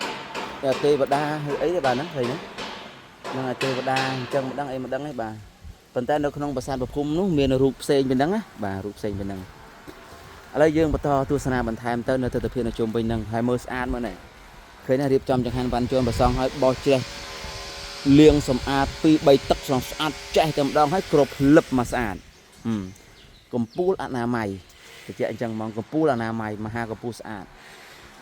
ទេវតាឬអីទេបាទហ្នឹងឃើញទេហ្នឹងទេវតាអញ្ចឹងមិនដឹងអីមិនដឹងទេបាទប៉ុន្តែនៅក្នុងប្រាសាទប្រភូមិនោះមានរូបផ្សេងពីហ្នឹងណាបាទរូបផ្សេងពីហ្នឹងឥឡូវយើងបន្តទស្សនាបន្ថែមទៅនៅទស្សនវិជ្ជានៅជុំវិញហ្នឹងហើយមើលស្អាតមើលនេះឃើញណារៀបចំចង្ហាន់វ៉ាន់ជូនប្រសងហើយបោះជ្រះលាងសម្អាត 2-3 ទឹកស្អាតចេះតែម្ដងហើយគ្រប់លឹបមកស្អាតកំពូលអនាម័យតិចអញ្ចឹងហ្មងកំពូលអនាម័យមហាកំពូលស្អាត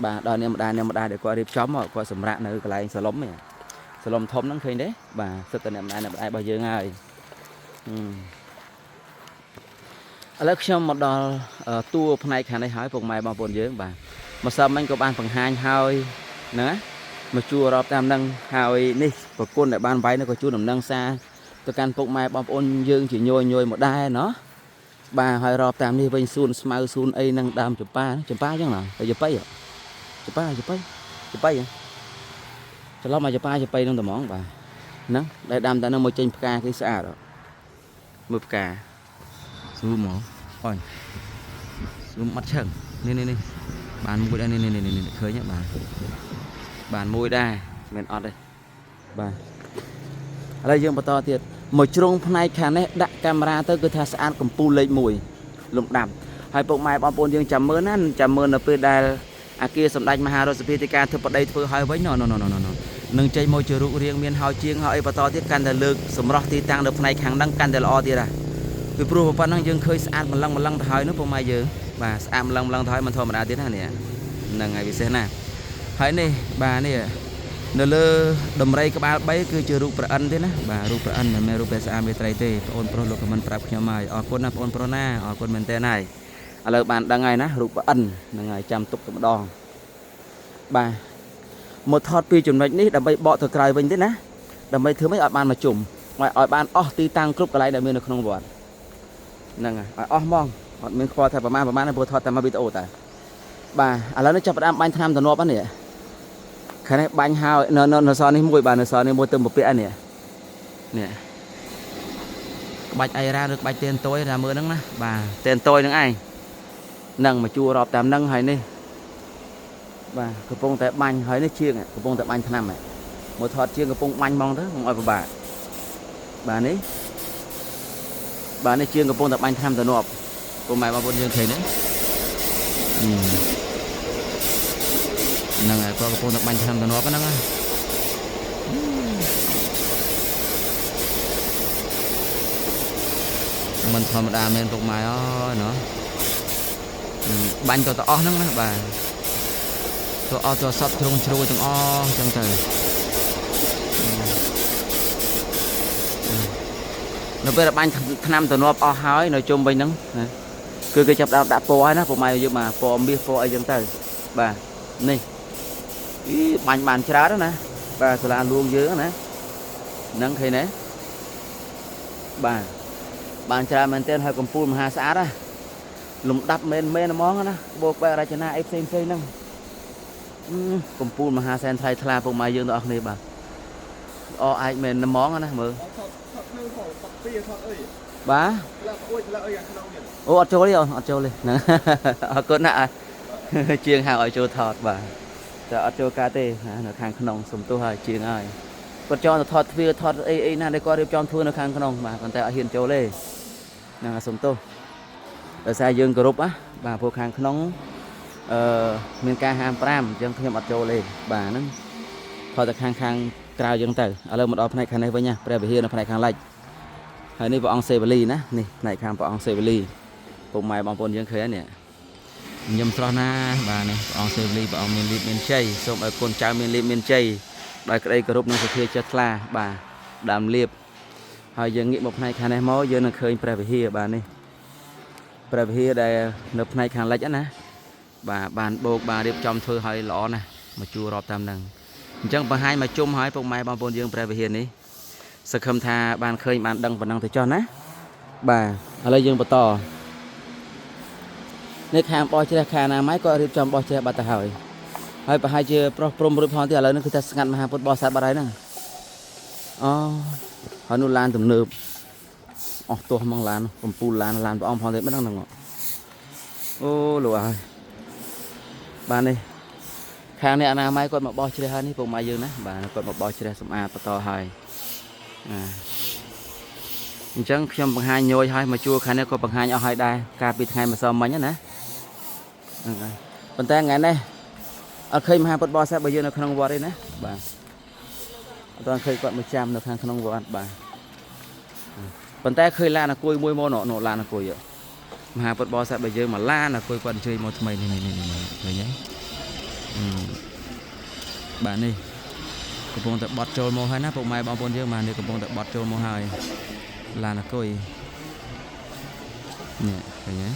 បាទដល់អ្នកម្ដាយដែលគាត់រៀបចំគាត់សម្រាប់នៅកន្លែងសឡុំនេះសឡុំធំហ្នឹងឃើញទេបាទសិតតែអ្នកម្ដាយរបស់យើងហើយឥឡូវខ្ញុំមកដល់តួផ្នែកខាងនេះហើយពុកម៉ែបងប្អូនយើងបាទម្សិលមិញក៏បានបង្ហាញហើយណាមកជួបរាប់តាមហ្នឹងហើយនេះប្រគុណដែលបានវាយនោះក៏ជួនដំណឹងសារទៅកាន់ពុកម៉ែបងប្អូនយើងជាញយមកដែរណោះបាទហើយរាប់តាមនេះវិញសួនស្មៅសួនអីនឹងដើមចម្ប៉ាអញ្ចឹងណាទៅចប៉ៃច្រឡំមកចប៉ៃនឹងត្មងបាទហ្នឹងដែលដាំតែនឹងមកចេញផ្កាគេស្អាតមើលផ្កាស៊ូមកអូយស៊ូមាត់ឆឹងនេះបានមួយដែរនេះឃើញបាទបានមួយដែរមិនអត់ទេបាទឥឡូវយើងបន្តទៀតមកជ្រុងផ្នែកខាងនេះដាក់កាមេរ៉ាទៅគឺថាស្អាតកំពូលលេខ1លំដាប់ហើយពុកម៉ែបងប្អូនយើងចាំមើលណាចាំមើលនៅពេលដែលអាគារសម្ដេចមហារដ្ឋសភាទីការធ្វើប្តីធ្វើឲ្យវិញនឹងចេញមកជារូបរាងមានហើយជាងហើយបន្តទៀតកាន់តែលើកសម្រស់ទីតាំងនៅផ្នែកខាងហ្នឹងកាន់តែល្អទៀតហ่ะពីព្រោះប៉ុណ្ណឹងយើងឃើញស្អាតម្លឹងទៅហើយនោះពុកម៉ែយើងបាទស្អាតម្លឹងទៅហើយមិនធម្មតាទៀតណានេះហ្នឹងហើយពិសេសណាស់ហើយនេះបាទនេះនៅលើដំរីក្បាល3គឺជារូបព្រះអិនទេណាបាទរូបព្រះអិនមិនមែនរូបព្រះស្អាមេត្រីទេបងប្រុសលោកខមមិនប្រាប់ខ្ញុំហើយអរគុណណាបងប្រុសណាអរគុណមែនតើហើយឥឡូវបានដឹងហើយណារូបព្រះអិនហ្នឹងហើយចាំទុកតែម្ដងបាទមកថតពីចំណុចនេះដើម្បីបកទៅក្រៅវិញទេណាដើម្បីធ្វើម៉េចឲ្យបានមកជុំឲ្យបានអស់ទីតាំងគ្រប់កន្លែងដែលមាននៅក្នុងវត្តហ្នឹងហើយឲ្យអស់ហ្មងអត់មានខ្វល់ថាប្រមាណទេព្រោះថតតែមកវីដេអូតែបាទឥឡូវនេះចាប់ផ្ដើមបាញ់ថ្នាំទំនាប់ហ្នឹងខាងនេះបាញ់ហើយនៅសនេះមួយបាទនៅសនេះមួយទៅពពាក់នេះក្បាច់អីរ៉ាឬក្បាច់ទៀនតូចថាមើលហ្នឹងណាបាទទៀនតូចហ្នឹងឯងហ្នឹងមកជួររាប់តាមហ្នឹងហើយនេះ bà cái bông tại bánh hơi nó chiên cái bông tại bánh năm này một thọt chiên cái bông bánh mong thế không ai bà này chiên cái bông tại bánh năm từ nộp cô mày bà bốn dương thấy đấy nè có cái bông tại bánh năm từ nộp cái nè mình thầm đà men phục mày nữa bánh to nắng nè bà to sọt trong chui trong trong trời nó bây giờ bánh năm từ nó hói nói chung bên nắng cứ cái chập đã po ấy nó phục mày nhưng mà po bia po ấy dân trời bà nè bánh bàn chả đó nè bà sẽ là luôn dưới nè nắng khi nè bà bàn trà mình tên hơi cầm phun mà hà xã đó lùng đập men món đó buộc bè ra cho na xem nâng cầm phun mà hà sen thay thla phục mai dương đó này bà ai men món đó mờ bà ô trâu đi không trâu đi cơn nạ chiên hàng ở trâu thọt bà ở trâu cá tê nó hàng khăn sùng tu hơi chiên ai còn cho thọt phía thọt ấy na đây coi được cho thua nó khăn khăn mà còn tại ở hiền trâu lê nè sùng tu ở xa dương group á bà vô hàng khăn miền ca ham pram dân thêm ở trâu lê bà nó thọt được hàng cao dân tử ở đây một đôi này khăn này với nha bây giờ hiền nó này khăn lạnh hay này bọn xe bali nè nè này khăn bọn xe bali cùng mày bọn bọn dân khế nè nhầm so na bà này bọn xe bali bọn miền chay xong ở con trai miền chay đây group nó sẽ chất la bà đàm liệpហើយយើងងាកមកផ្នែកខាងនេះមកយើងនឹងឃើញព្រះវិហារបាទនេះព្រះវិហារដែលនៅផ្នែកខាងលិចណាបាទបានបោកបានរៀបចំធ្វើឲ្យល្អណាស់មកជួររាប់តាមហ្នឹងអញ្ចឹងបង្ហាញមកជុំឲ្យពុកម៉ែបងប្អូនយើងព្រះវិហារនេះសង្ឃឹមថាបានឃើញបានដឹងប៉ុណ្ណឹងទៅចុះណាបាទឥឡូវយើងបន្តនេះខាងបោះជ្រះខាងណាម៉ៃក៏រៀបចំបោះជ្រះបាត់ទៅហើយប្រហែលជាប្រុសព្រំរួចផងទៀតឥឡូវនេះគឺថាស្ងាត់មហាពុទ្ធបរិស័ទបាត់ហើយហ្នឹងហើយនោះឡានទំនើបអស់ទោះហ្មងឡានកំពូលឡានព្រះអង្គផងទៀតមិនដឹងអូលោកអើយបាទនេះខាងនេះអនាម័យគាត់មកបោះជ្រះហើយនេះពុកម៉ែយើងណាបាទគាត់មកបោះជ្រះសម្អាតបន្តហើយអញ្ចឹងខ្ញុំបង្ហាញញយឲ្យមកជួខាងនេះក៏បង្ហាញអស់ហើយដែរកាលពីថ្ងៃម្សិលមិញណាប៉ុន្តែថ្ងៃនេះអត់ឃើញមហាពុទ្ធបរិស័ទរបស់យើងនៅក្នុងវត្តទេណាបាទអត់ឃើញគាត់មកចាំនៅខាងក្នុងវត្តបាទប៉ុន្តែឃើញឡានអគុយមួយមកនោះឡានអគុយមហាពុទ្ធបរិស័ទរបស់យើងមកឡានអគុយគាត់អញ្ជើញមកថ្មីនេះឃើញទេបាទនេះកំពុងតែបត់ចូលមកហើយណាពុកម៉ែបងប្អូនយើងបាទនេះកំពុងតែបត់ចូលមកហើយឡានអគុយនេះឃើញទេ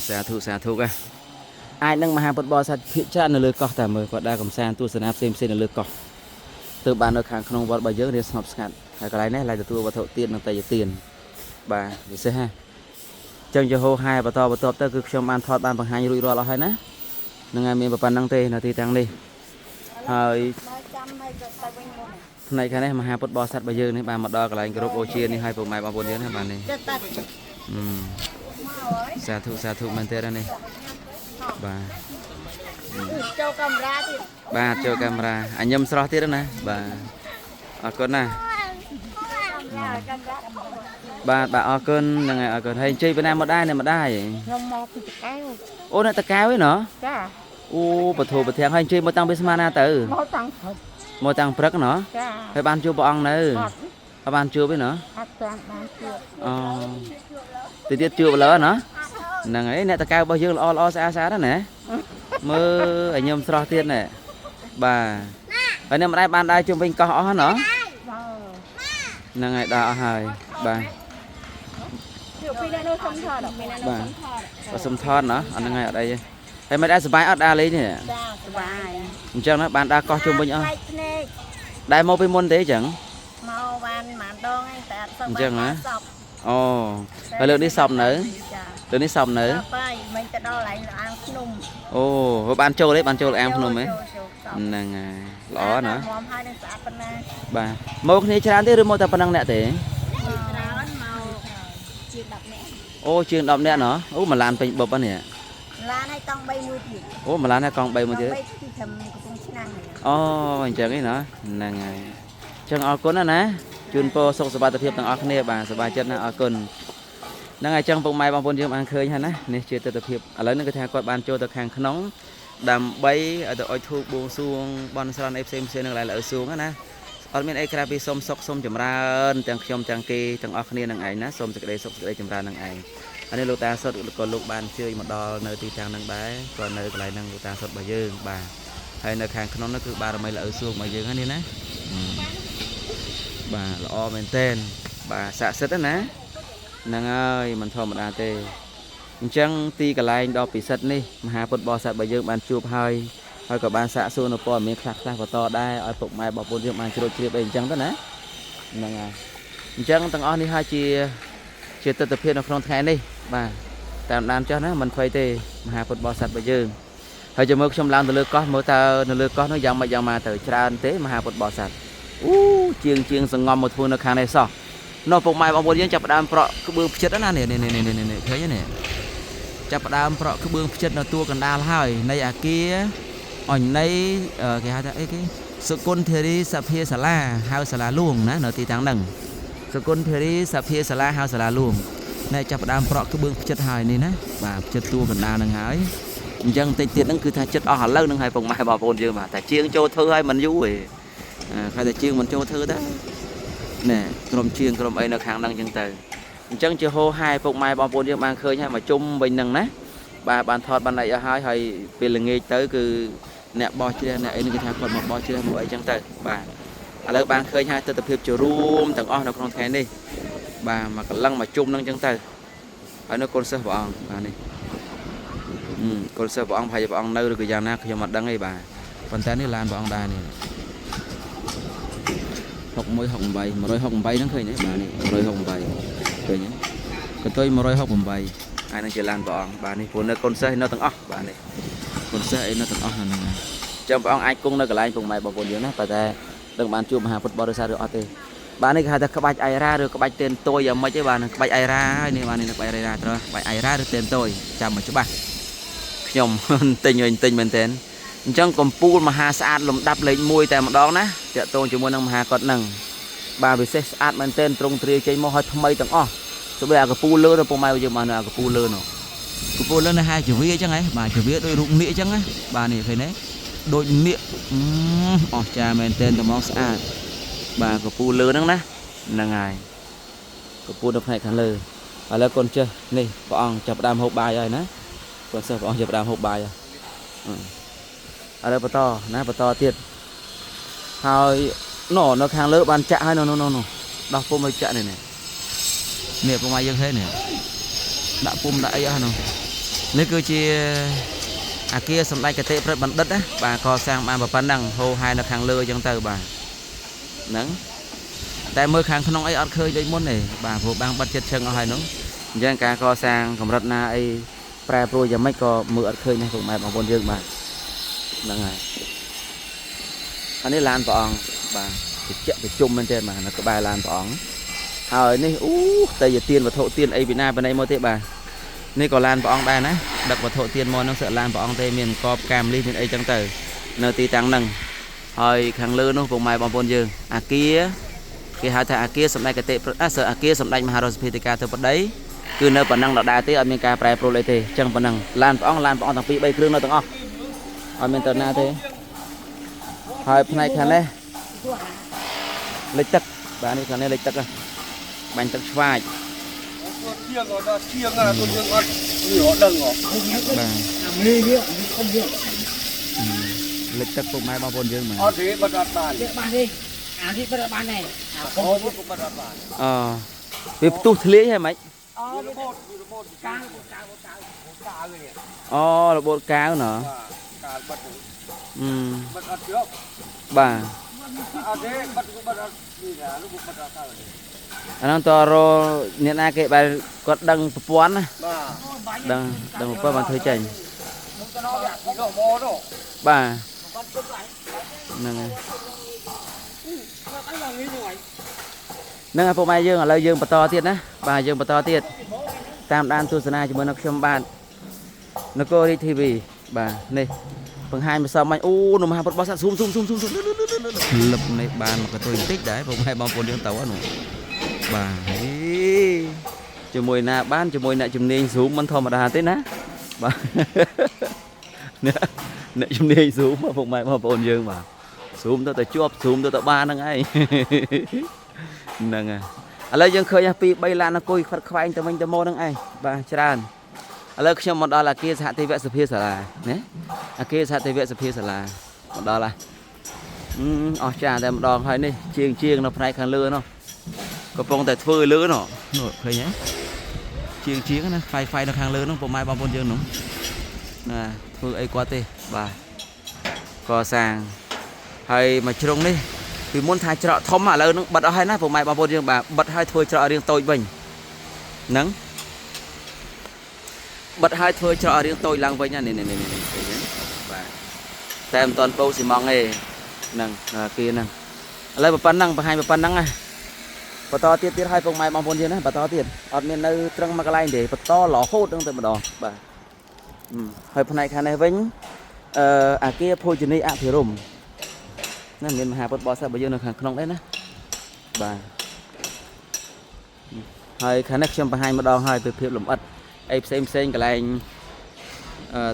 សាធុអាចនឹងមហាពុទ្ធបរិស័ទភិកច្រើននៅលើកោះតែមើលគាត់ដើរកំសាន្តទស្សនាផ្សេងនៅលើកោះទើបបាននៅខាងក្នុងវត្តរបស់យើងរៀនស្ងប់ស្ងាត់ហើយកន្លែងនេះឡើងទទួលវត្ថុទាននិងតេយ្យទានបាទពិសេសណាចឹងជាហោហែបន្តទៅគឺខ្ញុំបានថតបានបង្ហាញរួចរាល់អស់ហើយណានឹងឲ្យមានប៉ុណ្្នឹងទេនៅទីតាំងនេះហើយផ្នែកខាងនេះមហាពុទ្ធបរិស័ទរបស់យើងនេះបានមកដល់កន្លែងគ្រប់អូជានេះហើយពុកម៉ែបងប្អូនយើងណាបាទនេះសាធុមែនទេនេះបាទចូលកាមេរ៉ាទៀតបាទចូលកាមេរ៉ាអញញឹមស្រស់ទៀតណាបាទអរគុណណាបាទអរគុណហ្នឹងហើយអរគុណហើយជ័យពីណាមកដែរខ្ញុំមកពីតកែវអូនៅតកែវឯណោះចាអូបធូប្រធាងហើយជ័យមកតាំងពីស្មានណាទៅមកតាំងព្រឹកណោះចាហើយបានជួបព្រះអង្គនៅហើយបានជួបឯណោះអត់បានជួបអូទៀតជួបលើណោះហ្នឹងហើយអ្នកតកែវរបស់យើងល្អស្អាតណាស់មើលឲ្យញឹមស្រស់ទៀតណែបាទហើយនេះមិនដែរបានដើរជុំវិញកោះអស់ណោះហ្នឹងហើយដើរអស់ហើយបាទជួបពីអ្នកនោះសុំថតពីអ្នកនោះសុំថតណោះអាហ្នឹងហើយអត់អីទេហើយមិនដែរសុបាយអត់ដើរលេងទេចាសុបាយអញ្ចឹងណាបានដើរកោះជុំវិញអស់ដែរមកពីមុនទេអញ្ចឹងមកបានម៉ានដងឯងតែអត់សុំអញ្ចឹងណាអូហើយលើកនេះសពនៅលើកនេះសពនៅបាយមិនទៅដល់ឡើងអាងភ្នំអូបានចូលទេបានចូលអាងភ្នំហ៎ហ្នឹងហើយល្អណាស់មកហើយនឹងស្អាតប៉ុណ្ណាបាទមកគ្នាច្រើនទេឬមកតែប៉ុណ្ណឹងអ្នកទេច្រើនមកជាង10នាក់អូជាង10នាក់ណោះអូមួយឡានពេញបុបហ្នឹងឡា lá này tông bay mưa thì អូម្លានណាកង់3មួយទៀត bay thì thầm cũng china này អូអញ្ចឹងឯណាហ្នឹងហើយអញ្ចឹងអរគុណណាជូនពរសុខសុវត្ថិភាពទាំងអស់គ្នាបាទសប្បាយចិត្តណាស់អរគុណហ្នឹងហើយអញ្ចឹងពុកម៉ែបងប្អូនយើងបានឃើញហើយណានេះជាទស្សនវិជ្ជាឥឡូវនេះគឺថាគាត់បានចូលទៅខាងក្នុងដើម្បីឲ្យទៅអុជធូបបួងសួងបន់ស្រន់អីផ្សេងៗនឹងឡើងលើសួងណាអត់មានអីក្រៅពីសូមសុខសូមចម្រើនទាំងខ្ញុំទាំងគេទាំងអស់គ្នានឹងឯងណាសូមសេចក្តីសុខសេចក្តីចម្រើននឹងឯងហើយនេះលោកតាសុតក៏លោកបានជួយមកដល់នៅទីតាំងនឹងដែរក៏នៅកន្លែងហ្នឹងលោកតាសុតរបស់យើងបាទហើយនៅខាងក្នុងនោះគឺបារមីលើសួងរបស់យើងហ្នឹងណាបាទល្អមែនទែនបាទស័ក្តិសិទ្ធិណាហ្នឹងហើយមិនធម្មតាទេអញ្ចឹងទីកន្លែងដ៏ពិសិដ្ឋនេះមហាពុទ្ធបរិស័ទរបស់យើងបានជួបហើយក៏បានសាកសួរនៅព័ត៌មានខ្លះបន្តដែរឲ្យពុកម៉ែបងប្អូនយើងបានជ្រាបជ្រាបអីអញ្ចឹងទៅណាហ្នឹងហើយអញ្ចឹងទាំងអស់នេះហើយជាទស្សនវិជ្ជានៅក្នុងថ្ងៃនេះបាទតាមដានចុះណាមិនភ័យទេមហាពុទ្ធបរិស័ទរបស់យើងហើយចាំមើលខ្ញុំឡើងទៅលើកោះមើលតើនៅលើកោះនោះយ៉ាងម៉េចយ៉ាងម៉ាទៅច្រើនទេមហាពុទ្ធបរិស័ទអូជាងសងំមកធ្វើនៅខាងនេះសោះនោះពុកម៉ែបងប្អូនយើងចាប់ផ្ដើមប្រក់ក្បឿងផ្ចិតណានេះឃើញទេនេះចាប់ផ្ដើមប្រក់ក្បឿងផ្ចិតនៅតួកណ្ដាលហើយនៃអាគារអញនៃគេហៅថាអីគេសុគន្ធធារីសភាសាលាហៅសាលាលួងណានៅទីតាំងហ្នឹងសុគន្ធធារីសភាសាលាហៅសាលាលួងណែចាប់ផ្ដើមប្រក់ក្បឿងផ្ចិតហើយនេះណាបាទផ្ចិតតួកណ្ដាលហ្នឹងហើយអញ្ចឹងតិចទៀតហ្នឹងគឺថាចិត្តអស់ឥឡូវហ្នឹងហើយពុកម៉ែបងប្អូនយើងបាទតែជាងចូលធ្វើឲ្យមិនយូរទេខែតែជាងមិនចូលធ្វើទៅណែក្រុមជាងក្រុមអីនៅខាងហ្នឹងអញ្ចឹងទៅអញ្ចឹងជាហោហាយពុកម៉ែបងប្អូនយើងបានឃើញហើយមកជុំវិញហ្នឹងណាបាទបានថតបានអីអស់ហើយពេលល្ងាចទៅគឺអ្នកបោះជ្រះអ្នកអីនេះគេថាគាត់មកបោះជ្រះមកអីចឹងទៅបាទឥឡូវបានឃើញហើយទស្សនវិជ្ជាជារួមទាំងអស់នៅក្នុងថ្ងៃនេះបាទមកកន្លងមកជុំនឹងចឹងទៅហើយនៅកូនសិស្សព្រះអង្គបាទនេះកូនសិស្សព្រះអង្គប្រហែលជាព្រះអង្គនៅឬក៏យ៉ាងណាខ្ញុំអត់ដឹងទេបាទប៉ុន្តែនេះឡានព្រះអង្គដែរនេះ61 68 168ហ្នឹងឃើញទេបាទនេះ168ឃើញទេកន្ទុយ168ហើយនឹងជាឡានព្រះអង្គបាទនេះព្រោះនៅកូនសិស្សនៅទាំងអស់បាទនេះកូនសិស្សអីនៅទាំងអស់ហ្នឹងចាំព្រះអង្គអាចគង់នៅកន្លែងពុកម៉ែបងប្អូនយើងណាប៉ុន្តែនឹងបានជួបមហាពុទ្ធបរិស័ទឬអត់ទេបាទនេះគេហៅថាក្បាច់អៃរ៉ាឬក្បាច់តេនតូយយ៉ាងម៉េចទេបាទនឹងក្បាច់អៃរ៉ាហើយនេះបាទនេះក្បាច់អៃរ៉ាត្រូវក្បាច់អៃរ៉ាឬតេនតូយចាំមកច្បាស់ខ្ញុំទិញមែនតើអញ្ចឹងកំពូលមហាស្អាតលំដាប់លេខ1តែម្ដងណាតាក់ទងជាមួយនឹងមហាកុដហ្នឹងបាទពិសេសស្អាតមែនតើត្រង់ទ្រាយចេញមកឲ្យថ្មីទាំងអស់សូម្បីអាកំពូលលើទៅពុកម៉ែយើងបានអាកំពូលលើនោះកំពូលលើនៅហាជីវាអញ្ចឹងហ៎បាទជីវាដូចរូបនាគអញ្ចឹងណាបាទនេះឃើញទេដូចនាគអស្ចារ្យមែនតើត្មងស្អាតបាទកំពូលលើហ្នឹងណាហ្នឹងហើយកំពូលនៅផ្នែកខាងលើឥឡូវកូនចេះនេះព្រះអង្គចាប់ផ្ដើមហូបបាយហើយណាកូនសិស្សព្រះអង្គចាប់ផ្ដើមហូបបាយហើយឥឡូវបន្តទៀតហើយនៅខាងលើបានចាក់ហើយនោះដោះពុំឲ្យចាក់នេះនេះពុំឲ្យយើងឃើញនេះដាក់ពុំដាក់អីអស់នោះនេះគឺជាអាគារសម្ដេចគតិព្រឹទ្ធបណ្ឌិតណាបាទកសាងបានប៉ុណ្ណឹងហូរហែនៅខាងលើអញ្ចឹងទៅបាទហ្នឹងតែមើលខាងក្នុងអីអត់ឃើញដូចមុនទេបាទព្រោះបាំងបិទចិត្តឈឹងអស់ហើយនោះអញ្ចឹងការកសាងកម្រិតណាអីប្រែប្រួលយ៉ាងម៉េចក៏មើលអត់ឃើញដែរពុកម៉ែបងប្អូនយើងបាទហ្នឹងហើយអានេះឡានព្រះអង្គបាទប្រជុំមែនទេបាទនៅក្បែរឡានព្រះអង្គហើយនេះតែជាទានវត្ថុទានអីពីណាពីណីមកទេបាទនេះក៏ឡានព្រះអង្គដែរណាដឹកវត្ថុទានមកនឹងសិតឡានព្រះអង្គទេមានកបកាមលីមានអីចឹងទៅនៅទីតាំងហ្នឹងហើយខាងលើនោះពុកម៉ែបងប្អូនយើងអាគារគេហៅថាអាគារសម្ដេចគតិអាគារសម្ដេចមហារាជភិតិកាធិបតីគឺនៅប៉ុណ្ណឹងដដែលទេអត់មានការប្រែប្រួលអីទេចឹងប៉ុណ្ណឹងឡានព្រះអង្គទាំងពីរ3គ្រឿងនៅទាំងអស់អត់មានតើណាទេហើយផ្នែកខាងនេះលិចទឹកបាទនេះខាងនេះលិចទឹកបាញ់ទឹកឆ្វាចជាងអត់ជាងណាទុនយើងអត់ដឹងហ៎បាទលិចទឹកពុកម៉ែបងប្អូនយើងមកអត់ទេបាត់អត់បានបានទេអានេះបាត់បានដែរអូនេះក៏បាត់អត់បានវាផ្ទុះធ្លាយហ៎ម៉េចរបូតកាវនេះរបូតកាវណ៎កាវបាត់បាត់អត់ជប់បាទអត់ទេបាត់អត់នេះណាលោកបាត់អត់ទៅអានោះតរអ្នកណាគេបែរគាត់ដឹងប្រព័ន្ធណាបាទដឹងប្រព័ន្ធបានធ្វើចេញបាទហ្នឹងហើយហ្នឹងហើយពុកម៉ែយើងឥឡូវយើងបន្តទៀតណាបាទយើងបន្តទៀតតាមដានទស្សនាជាមួយនឹងខ្ញុំបាទ nó có đi TV bà này phần hai mà sao mày ô nó mà bật bao sát zoom lập này bàn mà cái tôi tích đấy vùng hai bao phồn điện tàu á nụ bà ấy cho mùi nà bán cho mùi nà chùm nên zoomมันธรรมดา thế ná bà nè chùm nên zoom mà vùng mày bao phồn dương mà zoom tôi chụp zoom tôi ba năng ấy năng à lấy dân khơi pi bay lan nó coi khoát khoai tụi mình tụi mô năng ấy bà tràn lấy khi một đó là kia hạ tây vẽ sập phía là nè kia hạ tây vẽ sập phía là một đó là trà tại một đòn hay đi chiêng nó phải khăn lưa nó có phong tại phơi lứa nó nổi khơi nhé chiêng nó phai nó khăn lưa nó bộ mai bao dương nó nè phơi ấy quá tê bà co sang hay mà trông đi vì muốn thay chợ thom mà lớn nó bật ở hai nát bộ mai bao dương bà bật hai thôi chợ riêng tôi bình nắng bật hai thôi chợ riêng tôi lăng với nha này tem toàn bầu xì mong nghề nâng kia nâng lấy một pan nâng và hai một pan nâng à và to tiết hai phong mai bằng bốn gì nữa và to tiền ở miền nơi trăng mắc lai để to lỏ hốt trong từ đỏ bà hơi phần này khả này vĩnh kia phôi chân đi thì rùm nên miền hà bớt bỏ sao bây giờ nó hàng không đấy nè bà hơi khả năng trong hai một đòn hai từ phiếu lủng ất em xem cái này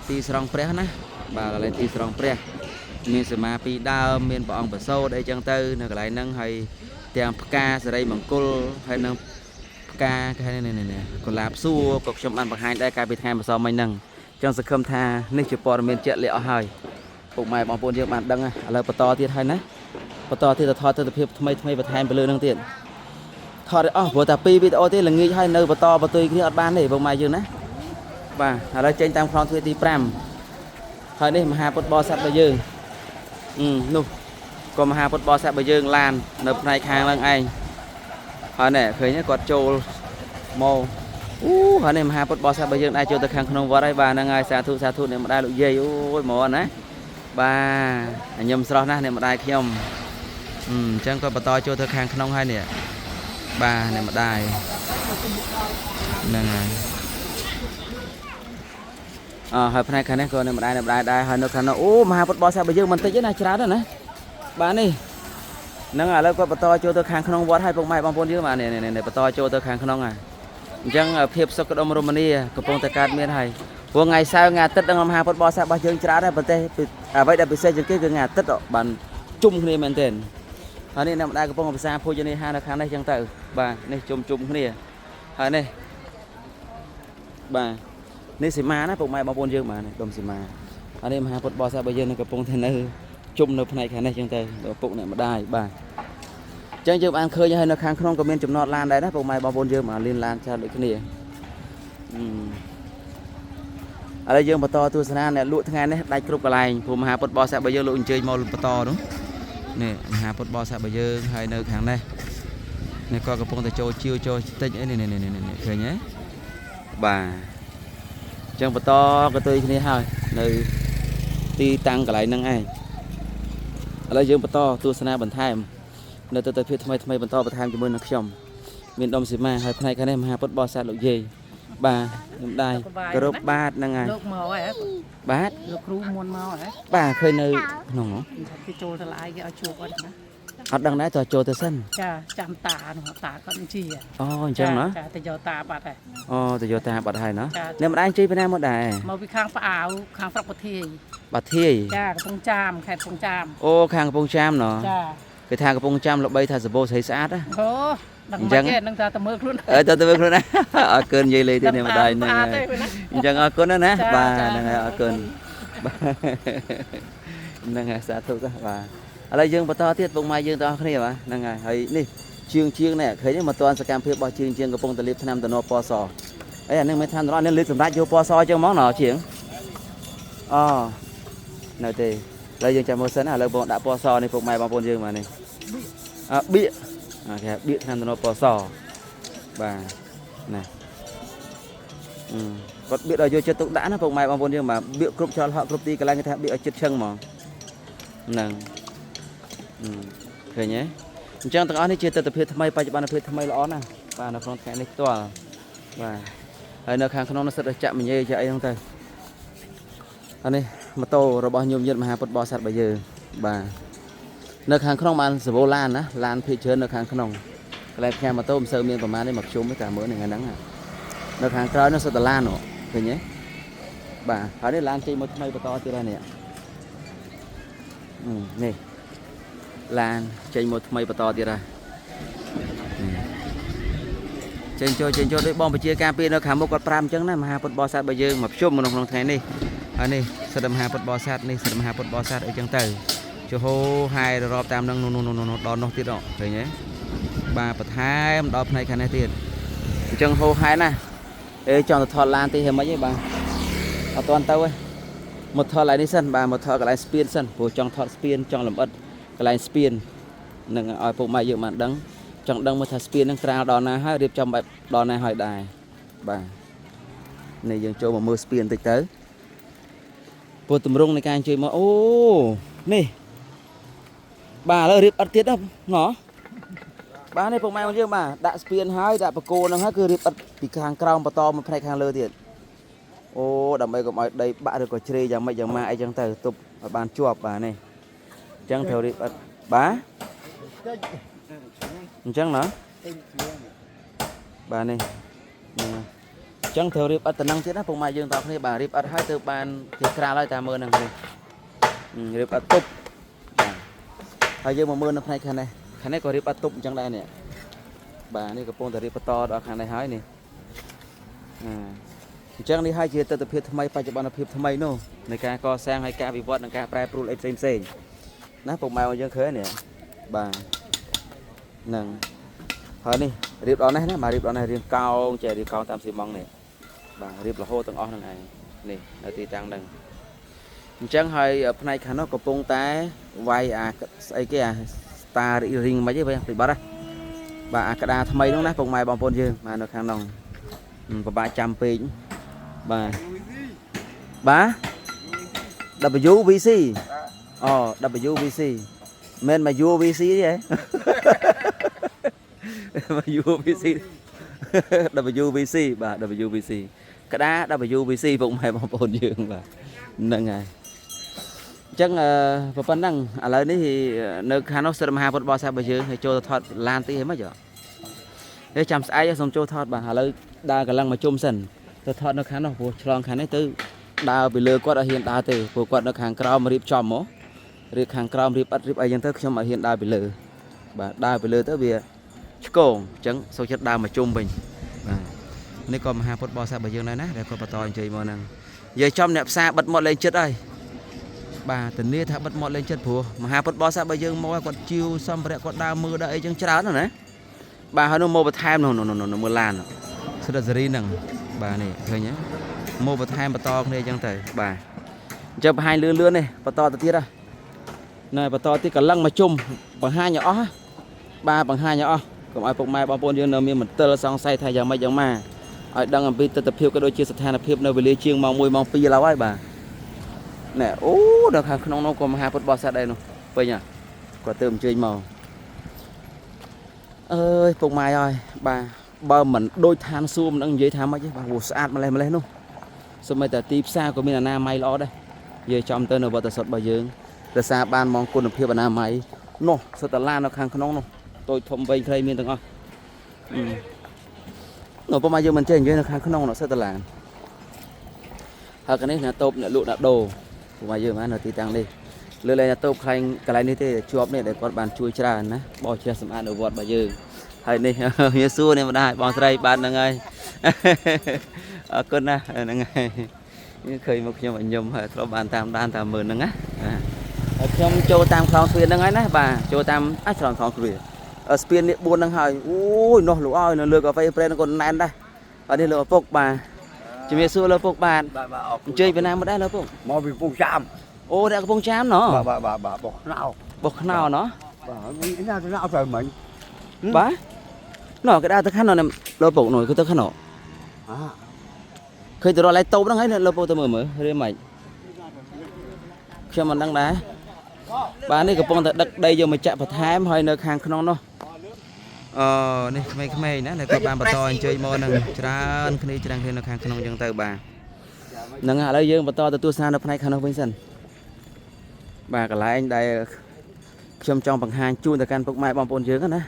ti song pre nè bà là lên ti song pre miền sài ma pi đào miền bỏng bờ sâu đây chân tư là cái này nâng hay tiền ca ở đây bằng côn hay nâng ca cái này còn lạp xua cọc trong ăn bậc hai đây ca bị hai mà sau mấy nâng trong sự khâm tha nên chụp bò miền chợ liệu hơi bụng mày bằng bồn dương bạn đăng à là bờ to tiệt hay nè bờ to tiệt là thọ từ phiếu thay bờ hai bờ lươn nâng tiền thọ đấy vừa tập pi video tiệt là nghĩ hay nơi bờ to bờ tươi cái ban để bụng mày dương nè bà ở đây trên tam phong thuê ti pram hơi đây mà hai bò sắt bờ dương nụ còn mà hai bò sắt bờ dương lan nộp này hàng lần anh hồi nè khởi nhá quạt trâu màu hồi này mà hai bò sắt bờ dương ai trâu từ hàng không vào đây bà đang ai xa thu này mà đai lụi dây ôi màu nè bà nhầm sọt nè này mà đai khi ông chẳng có bờ to trâu từ hàng không hay nè bà này mà đai nè hồi nay khả năng còn này mà đai hồi nó khả năng mà bò sao bây giờ mình tới dưới này chả đó nè bà này nâng à lớp có bờ to cho tôi khang không vót hai bông mai bông bồn dưới mà này bờ to cho tôi khang không à chẳng phiệp sắc đông Romania của bông tây cát miền hay vừa ngày sau ngày tết đang làm hai bò sao bao giờ chả đấy bờ tây vậy là bị xây dựng cái ngày tết đó bàn chung này mình tên hồi này nằm đai của bông sao phôi cho nên hai là khang đây chẳng tự bà này chung cái này hồi này bà này xì ma nó bụng mai bao bồn dương mà này đồng xì ma ở đây mà hai bò sao bây giờ nó cái bông thế này chung nó này cái này chẳng tay bụng này mà đai bà chẳng chịu ăn khơi như hay nó khang không có miền chùm nọt lan đấy đó bụng mai bao bồn dương mà liên lan sao được cái này ở đây dương bò to tu sana này lụa thang này đai cướp cái này phù mà bò sao bây giờ lụa chơi màu bò to đúng nè hà bò sao bây giờ hai nơi hàng này này coi cái bông tay trôi chiêu trôi tay này khơi nhé bà chẳng bờ to cái tươi này hơi nơi ti tăng cái lại năng ai ở đây dương bờ to tu sana bẩn tham nơi tôi phía thay bờ to bẩn tham cho mình nó chồng miền đông xí ma hai này cái này mà bớt bò xa lộ gì bà đây cái rốt bát năng ai bát bà khơi nơi nòng nó đằng đấy trò từ sân chạm tà nó tà con chi chẳng nó từ giờ tà bạt này từ giờ tà bạt hay nó nếu mà anh chơi bên em một đài màu bị khang phá áo khang phá bạt thi phong cham khai phong cham khang phong cham nó cái thang phong cham là bay thà sbo thấy sát á đằng ta tầm mưa luôn tầm mưa luôn á ở cơn dây lì thì này mà đài này chẳng ở cơn đó nè bà đang ở cơn đang sát thu đó bà ở đây dương bờ to tiết vùng mai dương to cái này mà năng ngày hay đi chiêng này thấy nhưng mà toàn sẽ cam phê bao chiêng cái bông tơ lip tham tơ nó po sò ấy anh mới tham nó nên lip sầm rách vô po sò cho món nào chiêng này thì đây dương chạm mưa sấn lời bọn đã po sò này vùng mai bao bồn dương mà này bịa bịa tham tơ nó po sò và này còn bịa rồi vô chơi tục đã nó vùng mai bao bồn dương mà bịa cướp cho họ cướp đi cái này người ta bịa chết chân mà nè khởi nhé chẳng tao nói chuyện tập hiệp thay bây giờ bạn tập hiệp thay lõ nè và nó không cái này to và ở nơi khang không nó sẽ được chạm mình như vậy không thầy anh này mà tô rồi bao nhiêu nhiệt mà hà bột bò sát bây giờ bà nơi hàng không mà sờ vô lan á lan phía trên nơi hàng không cái này mà tôm sơ miên của má đây mặc chung với cả mỡ này ngày nắng à nơi hàng trái nó sẽ là lan nữa thấy nhé bà ở đây lan chơi một mây to từ đây nè nè lan chơi một mây to từ đây trên cho đấy bomไปchia cà phê nó khám một con pram chẳng nè mà hà bột bò sát bây giờ mặc chung một đồng thế này anh này sẽ đâm hà bột bò sát này sẽ đâm hà bột bò sát ở chân từ cho hô hai rọp tam nâng đòn nó tiết đó thấy nhé bà bật hai đọp này khả này tiền chân hô hai nè để chọn thọt lan thì hết mấy vậy bà ở toàn tàu ấy một thọt lại đi sân bà một thọt cái lại spin sân của trong thọt spin trong làm ớt cái lại spin nâng ở phụ mày dự mà đắng trong đắng một thọt spin đang trao đòn này hai điệp trong bài đòn này hỏi đài bà này dừng cho một mưa spin tới tới bộ tùm rung này càng chơi mà ô nè bà là điệp ớt tiết đâu nó bà này phụ mày bao nhiêu mà đã spin hai đã bạc cô nó hết cứ điệp ớt bị hàng còng bạc to một phải hàng lơ tiền ô đầm bay của mọi đây bạn được có chơi chẳng mấy chẳng mai chẳng từ tục ở bàn chuột bà này chẳng theo đi bá chẳng nữa bà này chẳng theo đi bắt tận năng chết á phong mai dương tộc này bà đi bắt hai từ bàn thì ra lại ta mưa năng này đi bắt tục hai dương một mưa năm nay khăn này có đi bắt tục chẳng đây nè bà này có phong từ đi bắt to đó khăn này hái nè chẳng đi hai chia từ tập hiệp thayไปจะบานtập hiệp thayนู่นในการก่อสร้างให้การวิวัฒน์ในการแปรปรุงเซ็งนะพวกมาเยอะเคยเนี่ยบ่าหนึ่งเฮ้ยนี่รีบร้อนนะมารีบร้อนนะเรียงเก่าเจรีบเก่าตามสีมองเนี่ยบ่ารีบละโหตั้งอ้อทั้งไงนี่ในตีตังหนึ่งchẳngให้ภายในขันนกกระปงแต่ไวไอ้แก่ตาริงมาเยอะไปติดบ้าบ่ากระดาทำไมต้องนะพวกมาบางคนยืมมาในขันนองbà chăm pin bà WVC WVC men mà UVC vậy mà UVC WVC bà WVC cái đá WVC vùng mày bằng bồn dương bà nâng ngày chắc và phần năng ở lại đấy thì nơi khán nó sẽ làm hai bó sao bây giờ thì cho thoát lan tí hết mất rồi để chăm ai xong cho thoát bà ở lại đa cái lăng mà chôm sần tôi thoát nó khán nó vô tròn khán ấy tư đào bị lừa quạt ở hiện đào từ vô quạt nó hàng cào mà rip chòm mỏ rip hàng cào rip ai dân thức trong mà hiện đào bị lừa bà đào bị lừa tới bìa cổ trắng sau chất đào mà chôm mình này còn hai phút bò xa bây giờ này nè để có bà to chơi mò năng giờ trong nẹp xa bật mọt lên chất ơi bà tình nia thả bật mọt lên chất phù mà hai phút bò xa bây giờ mò còn chiêu xong rồi còn đào mưa đợi chẳng chán rồi đấy bà hơi nó mua một time nó mưa lan sẽ là gì nè bà này thôi nhé mua một time bà to đây chẳng thể bà chụp hai lươn này bà to tiết ra này bà to tiết cả lăng mà chung bằng hai nhỏ ba bằng hai nhỏ còn ai phục mai bao bồn dương miền mình tơ xong say thay giờ mấy giờ mà ở đang làm việc tập phiêu cái đôi chia sẻ thành tập phiêu nơi về lý chiêng mong mùi mong pi lâu ấy bà nè ô được hàng không nó còn hai phút bao xa đây nó bây nhỉ quả tôm chơi màu ơi phục mai ơi bà mình đôi than xuông đang dễ tham ấy chứ bà vụ sát mà lên luôn xong rồi ta tiếp xa của mình là nam may lo đây về trong tên là vợ ta sọt bà dương ta xa ban mong con được phiêu bà nam may nó sợ ta lan nó khang không nó tôi thông vây khai miên từng con nó có mai giờ mình chơi như nó khang không nó sợ ta lan cái này là tôm là lụa đạp đồ của mai giờ mà nó tí tăng đi lừa lên là tôm khai cái này như thế chuột này để con bàn chui trà nè bỏ chia sầm ăn ở vọt bà dương hay này như xưa này mà đại bỏ đây bàn là ngay con nè là ngay như khơi một nhóm nhom rồi bàn tam đan tam mượn nữa á trong châu tam khong thuyền là ngay nè bà châu tam á tròn khong thuyền ở spiên này buồn đang hỏi ui nó lũ oi nó lừa cà phê nó còn nén đây ở đây lừa phục bà chỉ biết xưa lừa phục bà chơi Việt Nam mà đây lừa phục mò bị bông chạm ô đây có bông chám nó bà bọc nào nó nào trời mình bá nó cái đa tất khăn nó nè lừa phục nổi cái tất khăn nó khi tụi nó lấy tôm nó thấy lừa phục tụi mở hơi mày khi mà đang đá bà này cái bông đặt đây giờ mà chạm vào thám hơi nơi hàng không nó này mày nè này có bạn bà to chơi mò nè tràn cái này tràn thêm nó hàng không dân từ bà nâng hạ lấy dương và to từ tua xa nó này khăn nó vinh sân bà cả lại anh đây trong bằng hai chui từ căn bọc mai bom bồn dương á nè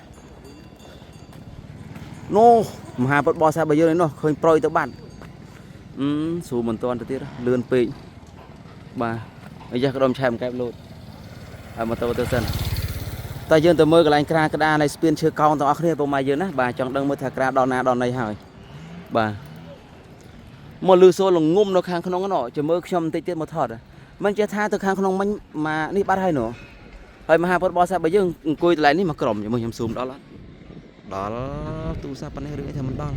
nô mà hai bọt bò xa bây giờ đấy nó khơi proi tới bạn xù mình toàn từ tiết đó lươn pị bà bây giờ cái đom chèm cái lột mà tao từ sân ta dương từ mưa cái anh kra cái đa này spin chưa cao tao kia bọc mai dương á bà chọn đăng mới thà kra đòn này hỏi bà một lư xô là ngum nó khang không có nọ chỉ mơ trong tây tiết một thọt à mình chỉ tha từ khang không mình mà đi bắt hay nữaហើយមហាពុទ្ធបរិស័ទបើយើងអង្គុយទៅឡើងនេះមកក្រុមជាមួយខ្ញុំស៊ូមដល់ទូរស័ព្ទប៉ុណ្ណេះរឿងអីថាមិនដល់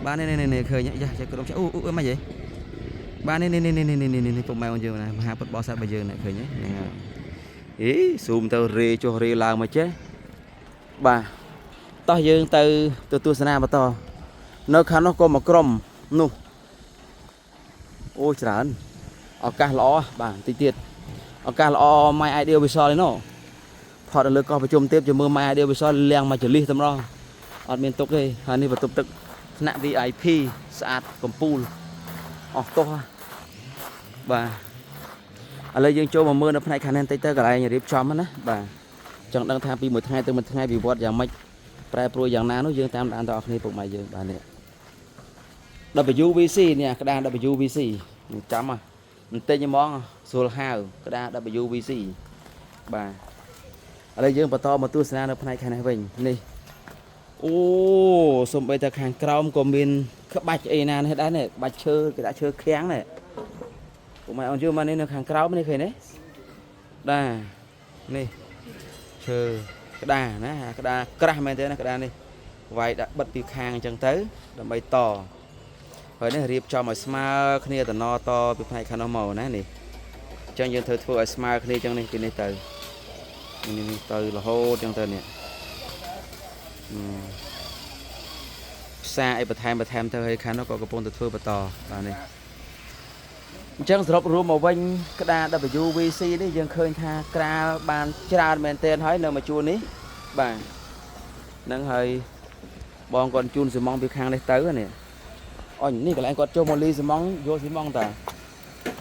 បាទនេះឃើញយ៉ាចេះក្រុមអូអឺមិនហីបាទនេះពុកម៉ែអូនយើងណាមហាពុទ្ធបរិស័ទបើយើងណាឃើញហ្នឹងហើយអីស៊ូមទៅរេចុះរេឡើងមកចេះបាទតោះយើងទៅទស្សនាបន្តនៅខាងនោះក៏មកក្រុមនោះអូច្រើនឱកាសល្អបាទតិចទៀតឱកាសល្អ My Idea Visual នេះណោះថតលើកោះប្រជុំទៀតជាមួយ My Idea Visual លៀងមកចលិះតែម្ដងអត់មានទុកទេហើយនេះបន្ទប់ទឹកថ្នាក់ VIP ស្អាតកំពូលអស់ទោះបាទឥឡូវយើងចូលមកមើលនៅផ្នែកខាងនេះបន្តិចទៅកន្លែងរៀបចំណាបាទចង់ដឹងថាពីមួយថ្ងៃទៅមួយថ្ងៃវិវត្តយ៉ាងម៉េចប្រែប្រួលយ៉ាងណានោះយើងតាមដានតអស់គ្នាពុកម៉ែយើងបាទនេះ WVC នេះក្តារ WVC ចាំបន្តិចហ្មងស្រួលហៅក្តារ WVC បាទឥឡូវយើងបន្តមកទស្សនានៅផ្នែកខាងនេះវិញនេះអូសំបីតែខាងក្រោមក៏មានក្បាច់អីណានេះដែរនេះក្បាច់ឈើគេដាក់ឈើខាំងនេះពុកម៉ែអូនជឿមកនេះនៅខាងក្រោមនេះឃើញទេបាទនេះឈើក្តារណាក្តារក្រាស់មែនទេណាក្តារនេះវាយដាក់បិទពីខាងអញ្ចឹងទៅដើម្បីតហើយនេះរៀបចំឲ្យស្មើគ្នាតំណតពីផ្នែកខាងនោះមកណានេះអញ្ចឹងយើងធ្វើឲ្យស្មើគ្នាអញ្ចឹងនេះពីនេះទៅនេះទៅរហូតអញ្ចឹងទៅនេះផ្សារអីបន្ថែមទៅហើយខាងនោះក៏កំពុងតែធ្វើបន្តបាទនេះអញ្ចឹងសរុបរួមមកវិញក្តារ WVC នេះយើងឃើញថាក្រាលបានច្រើនមែនទែនហើយនៅមួយជួរនេះបាទហ្នឹងហើយបងគាត់ជូនស៊ីម៉ងពីខាងនេះទៅនេះអញនេះកន្លែងគាត់ចុះមកលីស៊ីម៉ងយកស៊ីម៉ងតា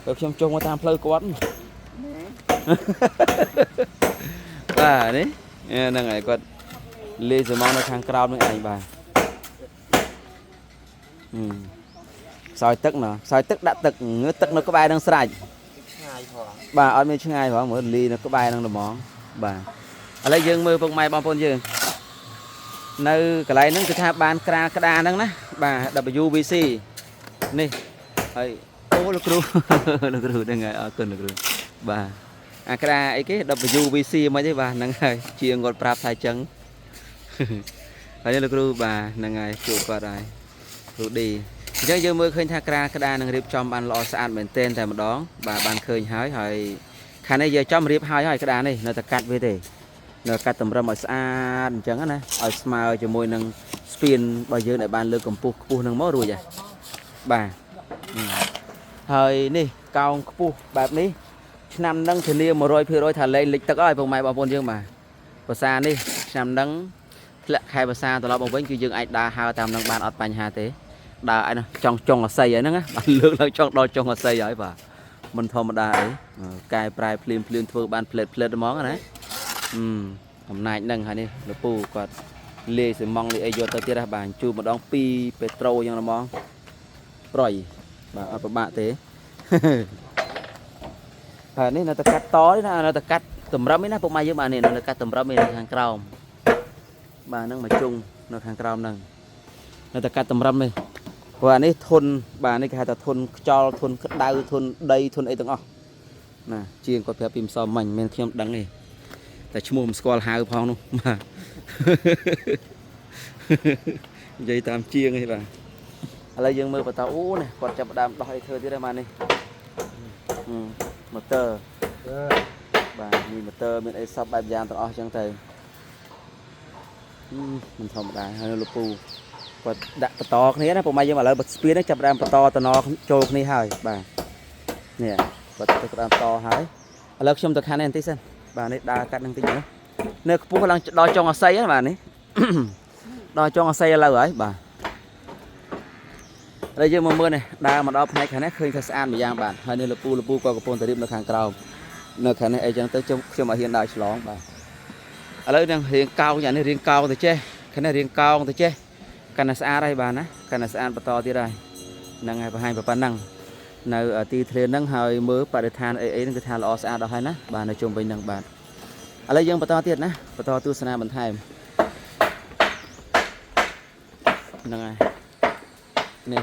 បើខ្ញុំចុះមកតាមផ្លូវគាត់បាទនេះហ្នឹងហើយគាត់លីស៊ីម៉ងនៅខាងក្រោមនឹងឯងបាទខ្សោយទឹកណាខ្សោយទឹកដាក់ទឹកងើទឹកនៅក្បែរនឹងស្រេចឆ្ងាយផងបាទអត់មានឆ្ងាយផងមើលលីនៅក្បែរនឹងល្មងបាទឥឡូវយើងមើលពុកម៉ែបងប្អូនយើងនៅកន្លែងហ្នឹងគឺថាបានក្តារហ្នឹងណាបាទ WVC នេះហើយអូលោកគ្រូហ្នឹងហើយអរគុណលោកគ្រូបាទអាក្តារអីគេ WVC មិនទេបាទហ្នឹងហើយជាងគាត់ប្រាប់ថាអញ្ចឹងហើយលោកគ្រូបាទហ្នឹងហើយជួបគាត់ហើយគ្រូឌីអញ្ចឹងយើងមើលឃើញថាក្តារនឹងរៀបចំបានល្អស្អាតមែនទែនតែម្ដងបាទបានឃើញហើយខាងនេះយើងចំរៀបហើយក្តារនេះនៅតែកាត់វាទេនៅកាត់តម្រឹមឲ្យស្អាតអញ្ចឹងណាឲ្យស្មើជាមួយនឹងស្ពានរបស់យើងដែលបានលើកកម្ពស់ខ្ពស់នឹងមករួចហើយបាទហើយនេះកោងខ្ពស់បែបនេះឆ្នាំហ្នឹងធានា 100% ថាលែងលិចទឹកហើយពុកម៉ែបងប្អូនយើងបាទភាសានេះឆ្នាំហ្នឹងធ្លាក់ខែភាសាត្រឡប់មកវិញគឺយើងអាចដើរហើរតាមនឹងបានអត់បញ្ហាទេដើរឯនោះចង់អាស័យហើយហ្នឹងបានលើកឡើងចង់ដល់ចង់អាស័យហើយបាទមិនធម្មតាអីកែប្រែភ្លាមធ្វើបានផ្លេតហ្មងណាអំណាចហ្នឹងហើយនេះលោកពូគាត់លាយស៊ីម៉ងលាយអីយកទៅទៀតបាទជួម្ដង2ពេត្រូយ៉ាងហ្មងប្រយបាទអត់ពិបាកទេហើយនេះនៅតែកាត់តនេះណានៅតែកាត់តម្រឹមនេះណាពុកម៉ែយើងបាទនេះនៅកាត់តម្រឹមនេះនៅខាងក្រោមបាទហ្នឹងមកជុងនៅខាងក្រោមហ្នឹងនៅតែកាត់តម្រឹមនេះព្រោះអានេះធន់បាទនេះគេហៅថាធន់ខ្យល់ធន់ក្តៅធន់ដីធន់អីទាំងអស់ណាជាងគាត់ប្រាប់ពីម្សិលមិញមិនខ្ញុំដឹងទេតែឈ្មោះមិនស្គាល់ហៅផងនោះបាទនិយាយតាមជាងទេបាទឥឡូវយើងមើលបន្តអូនេះគាត់ចាប់ផ្ដើមដោះអីធ្វើទៀតហើយបាទនេះម៉ូទ័របាទមានម៉ូទ័រមានអីសពបែបយ៉ាងទាំងអស់អញ្ចឹងទៅមិនធម្មតាហើយលោកពូគាត់ដាក់បន្តគ្នាណាពុកម៉ែយើងឥឡូវបិទស្ពានចាប់ផ្ដើមបន្តតំណចូលគ្នាហើយបាទនេះគាត់ទៅផ្ដើមតហើយឥឡូវខ្ញុំទៅខាងនេះបន្តិចសិនបាទនេះដើរកាត់នឹងតិចណានៅខ្ពស់ឡើងដល់ចុងអាស័យហ្នឹងបាទនេះដល់ចុងអាស័យឥឡូវហើយបាទ đây giờ mà mưa này đa mà đọc này khả năng khơi thật an một giang bạn hay nên là pu qua cái pôn thời điểm là hàng cao nơi khả năng ấy chẳng tới trong mà hiện đại lóng bạn ở đây đang hiện cao nhà này riêng cao thì che khả năng riêng cao thì che cần là đây bạn á cần là an to tí đây năng hai và hai và năng nơi ở ti thuyền năng hơi mưa và được than ấy cái than là xa đó hay nè bạn nói chung với năng bạn ở đây dân to tiệt nè to tu sana mình thay năng ai nè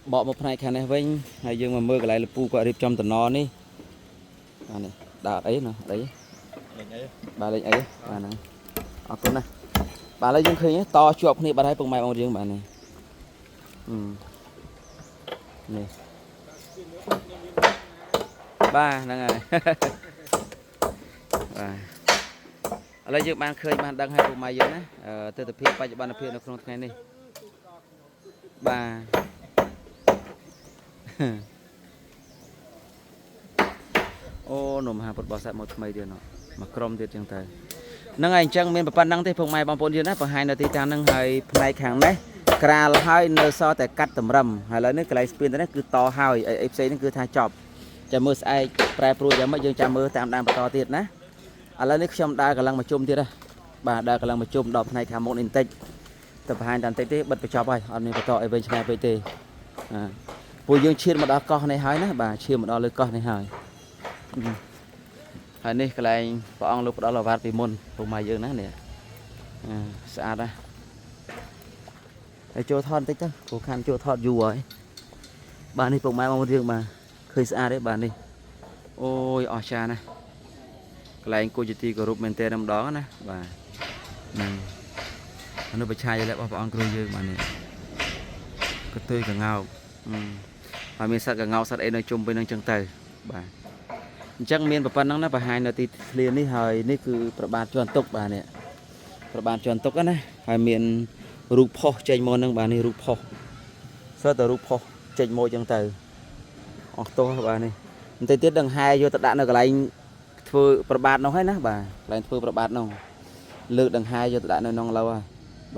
bỏ một hai khả này với hay dương mà mưa cái lại là pu qua điệp trong tận nó đi này đạt ấy nè đấy bà lên ấy bà này ở con này bà lấy dương khi to chuột này bà thấy bông mai bông riêng bà này này ba năng rồi ở đây dương ban khơi ban đăng hai bông mai dương á từ từ phía bay ban phía nó không thay này ba ô nôm hà bột bò sạch một mấy điều nó mà crom tiệt chẳng tới nâng anh chẳng miền bắp năng thế phong mai bông bồn dương á và hai là tí tan nâng hai này kháng đấy cả là hai nơi so tại cắt tầm rầm hay là nước cái spin đó cứ to hai fc nó cứ thay chọc chả mưa ai prai pro chả mấy dương chả mưa tạm đang to tiệt ná à là nước trong đa cả lăng mà chôm tiệt đây bà đa cả lăng mà chôm đọc này khám một in tịch tập hai đàn tịch bật phải chọc rồi anh mình phải to ở bên trong pt vui dương chiên một đó con này hỏi ná bà chiên một đó lên con này hỏi hồiនេះកន្លែងព្រះអង្គលោកផ្ដល់អាវ៉ាត់ពីមុនពុកម៉ែយើងណានេះស្អាតណាស់ហើយចូលថតបន្តិចទៅព្រោះខានចូលថតយូរហើយបាទនេះពុកម៉ែមកយើងបាទឃើញស្អាតទេបាទនេះអូយអស្ចារ្យណាស់កន្លែងគួរជាទីគោរពមែនទែនម្ដងណាបាទហ្នឹងអនុបច្ឆ័យរបស់ព្រះអង្គគ្រូយើងបាទនេះកតុយកងោកហើយមានសត្វកងោកសត្វអីនៅជុំវិញនឹងចឹងទៅបាទអញ្ចឹងមានប្រព័ន្ធហ្នឹងណាប្រហែលនៅទីធ្លានេះហើយនេះគឺប្របាទជាន់ទុកបាទនេះប្របាទជាន់ទុកណាហើយមានរូបផុសចេញមកហ្នឹងបាទនេះរូបផុសសើតែរូបផុសចេញមកអញ្ចឹងទៅអស់ទោះបាទនេះបន្តិចទៀតដឹងហែយកទៅដាក់នៅកន្លែងធ្វើប្របាទនោះហើយណាបាទកន្លែងធ្វើប្របាទនោះលើកដឹងហែយកទៅដាក់នៅក្នុងឡូវហើយ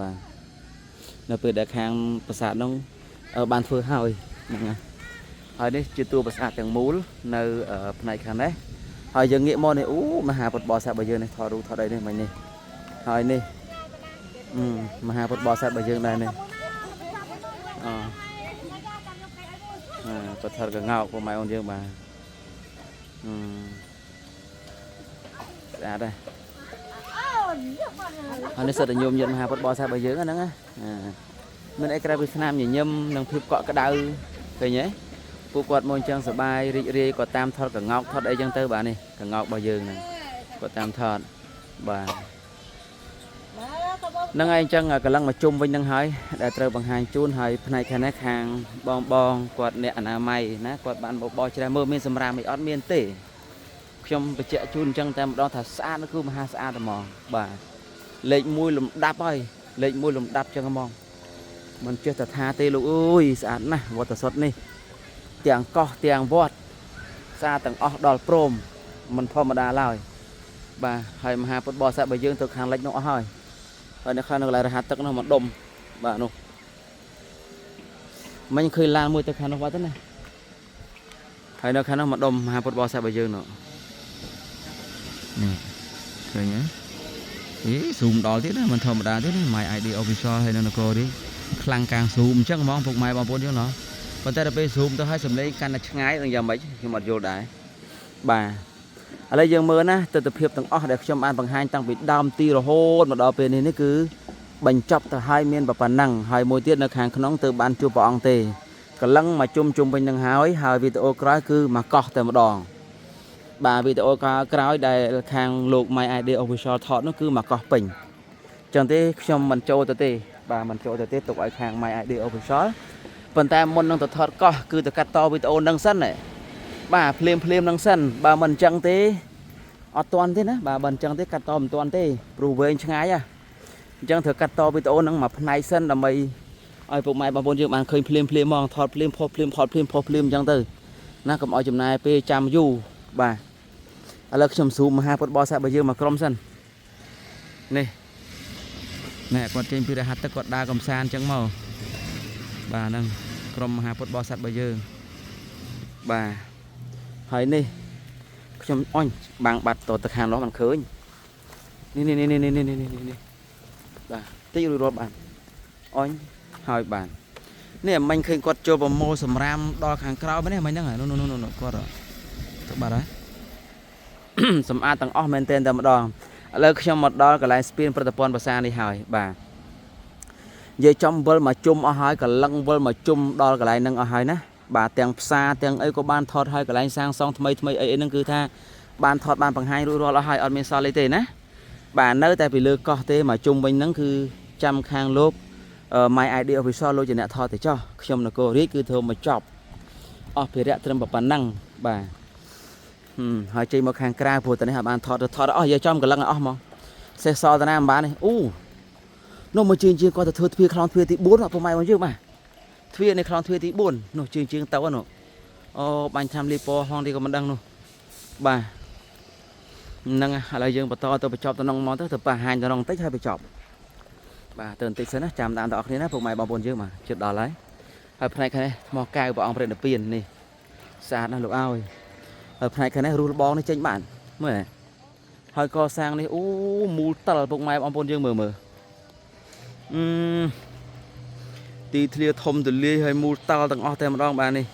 បាទនៅពេលដែលខាងប្រាសាទនោះបានធ្វើហើយហ្នឹងណាហើយនេះជាតួប្រាសាទទាំងមូលនៅផ្នែកខាងនេះហើយយើងងាកមកនេះអូមហាពុទ្ធបរិស័ទរបស់យើងនេះថតរូបថតអីនេះមិញនេះហើយនេះមហាពុទ្ធបរិស័ទរបស់យើងដែរនេះប្រថិតកងោកពុកម៉ែអូនយើងបាទស្អាតដែរហើយនេះសិតតែញោមញាតមហាពុទ្ធបរិស័ទរបស់យើងហ្នឹងណាមានអីក្រៅពីស្នាមញញឹមនិងភាពកក់ក្ដៅឃើញទេពួកគាត់មកអញ្ចឹងសបាយរីករាយក៏តាមថតកងោកថតអីចឹងទៅបាទនេះកងោករបស់យើងហ្នឹងគាត់តាមថតបាទហ្នឹងហើយអញ្ចឹងកន្លងមកជុំវិញហ្នឹងហើយដែលត្រូវបង្ហាញជូនហើយផ្នែកខាងនេះខាងបងគាត់អ្នកអនាម័យណាគាត់បានបបោច្រែមើលមានសម្រាប់អីអត់មានទេខ្ញុំបញ្ជាក់ជូនអញ្ចឹងតែម្ដងថាស្អាតនោះគឺមហាស្អាតហ្មងបាទលេខ1លំដាប់ហើយលេខ1លំដាប់ចឹងហ្មងមិនចេះតែថាទេលោកអើយស្អាតណាស់វត្តសុទ្ធនេះទាំងកោះទាំងវត្តស្អាតទាំងអស់ដល់ព្រមមិនធម្មតាឡើយបាទហើយមហាពុទ្ធបរិស័ទរបស់យើងទៅខាងលិចនោះអស់ហើយនៅខាងនៅកន្លែងរហ័សទឹកនោះមកដុំបាទនោះមិញឃើញឡានមួយទៅខាងនោះបាត់ទៅណាហើយនៅខាងនោះមកដុំមហាពុទ្ធបរិស័ទរបស់យើងនោះនេះឃើញទេស៊ូមដល់ទៀតណាមិនធម្មតាទេណា My ID official ហើយនៅនគរនេះខ្លាំងកាំងស៊ូមអញ្ចឹងហ្មងពុកម៉ែបងប្អូនយើងណោះប៉ុន្តែដល់ពេលស៊ូមទៅឲ្យសម្លេងកាន់តែឆ្ងាយនឹងយ៉ាងម៉េចខ្ញុំអត់យល់ដែរបាទឥឡូវយើងមើលណាទស្សនវិជ្ជាទាំងអស់ដែលខ្ញុំបានបង្ហាញតាំងពីដើមទីរហូតមកដល់ពេលនេះគឺបញ្ចប់ទៅហើយមានប៉ុណ្ណឹងហើយមួយទៀតនៅខាងក្នុងទៅបានជួបព្រះអង្គទេកលឹងមកជុំវិញនឹងហើយវីដេអូក្រោយគឺមកកោះតែម្ដងបាទវីដេអូក្រោយដែលខាងលោក My ID official ថតនោះគឺមកកោះពេញចឹងទេខ្ញុំមិនចូលទៅទេបាទមិនចូលទៅទេទុកឲ្យខាង My ID official ប៉ុន្តែមុននឹងទៅថតកោះគឺទៅកាត់តវីដេអូនឹងសិនបាទភ្លាមនឹងសិនបើមិនអញ្ចឹងទេអត់ទាន់ទេណាបាទបើអញ្ចឹងទេកាត់តមិនទាន់ទេព្រោះវែងឆ្ងាយអញ្ចឹងត្រូវកាត់តវីដេអូហ្នឹងមកផ្នែកសិនដើម្បីឲ្យពុកម៉ែបងប្អូនយើងបានឃើញភ្លាមហ្មងថតភ្លាមផុសភ្លាមថតភ្លាមផុសភ្លាមអញ្ចឹងទៅណាកុំឲ្យចំណាយពេលចាំយូរបាទឥឡូវខ្ញុំស៊ូមមហាពុទ្ធបរិស័ទរបស់យើងមកក្រុមសិននេះណែគាត់ចេញពីរហ័សទឹកគាត់ដើរកំសាន្តអញ្ចឹងមកបាទហ្នឹង ក្រុមមហាពុទ្ធបរិស័ទរបស់យើងបាទហើយនេះខ្ញុំអញបាំងបាត់តទៅខាងនោះមិនឃើញនេះបាទតិចរួចរាល់បានអញហើយបាននេះមិញឃើញគាត់ចូលប្រមូលសម្រាមដល់ខាងក្រៅមែនទេមិញហ្នឹងនោះគាត់ទៅបាត់ហើយសម្អាតទាំងអស់មែនទែនតែម្ដងឥឡូវខ្ញុំមកដល់កន្លែងស្ពានប្រតិពន្ធភាសានេះហើយបាទនិយាយចំវិលមកជុំអស់ហើយកលឹងវិលមកជុំដល់កន្លែងហ្នឹងអស់ហើយណាបាទទាំងផ្សារទាំងអីក៏បានថតហើយកន្លែងសាងសង់ថ្មីអីហ្នឹងគឺថាបានថតបានបង្ហាញរួចរាល់អស់ហើយអត់មានសល់អីទេណាបាទនៅតែពីលើកោះទេមកជុំវិញហ្នឹងគឺចាំខាងលោក My ID Official លោកជាអ្នកថតទៅចោះខ្ញុំនគររាជគឺធ្វើមកចប់អស់ភារៈត្រឹមប៉ុណ្ណឹងបាទហើយចេញមកខាងក្រៅព្រោះតនេះបានថតអស់យកចំកលឹងអស់មកសេះសល់តាណាមិនបានទេអូនោះមកជាងគាត់ទៅធ្វើទ្វារខ្លងទ្វារទី4ពុកម៉ែបងយើងបាទទ្វារនេះខ្លងទ្វារទី4នោះជាងទៅនោះអូបាញ់ឆ្នាំលីពហងទីក៏មិនដឹងនោះបាទហ្នឹងឥឡូវយើងបន្តទៅបញ្ចប់ទៅក្នុងមកទៅប្រហែលទៅក្នុងបន្តិចហើយបញ្ចប់បាទទៅបន្តិចសិនណាចាំតាមដល់អរគ្នាណាពុកម៉ែបងប្អូនយើងបាទជិតដល់ហើយផ្នែកខាងនេះថ្មកៅព្រះអង្គព្រះនិព្វាននេះស្អាតណាស់លោកអើយហើយផ្នែកខាងនេះរੂលបងនេះចេញបានមើលហើយកសាងនេះអូមូលតលពុកម៉ែបងប្អូនយើងមើលទីធ្លាធំទលាយហើយមូលតលទាំងអស់តែម្ដងបាទនេះ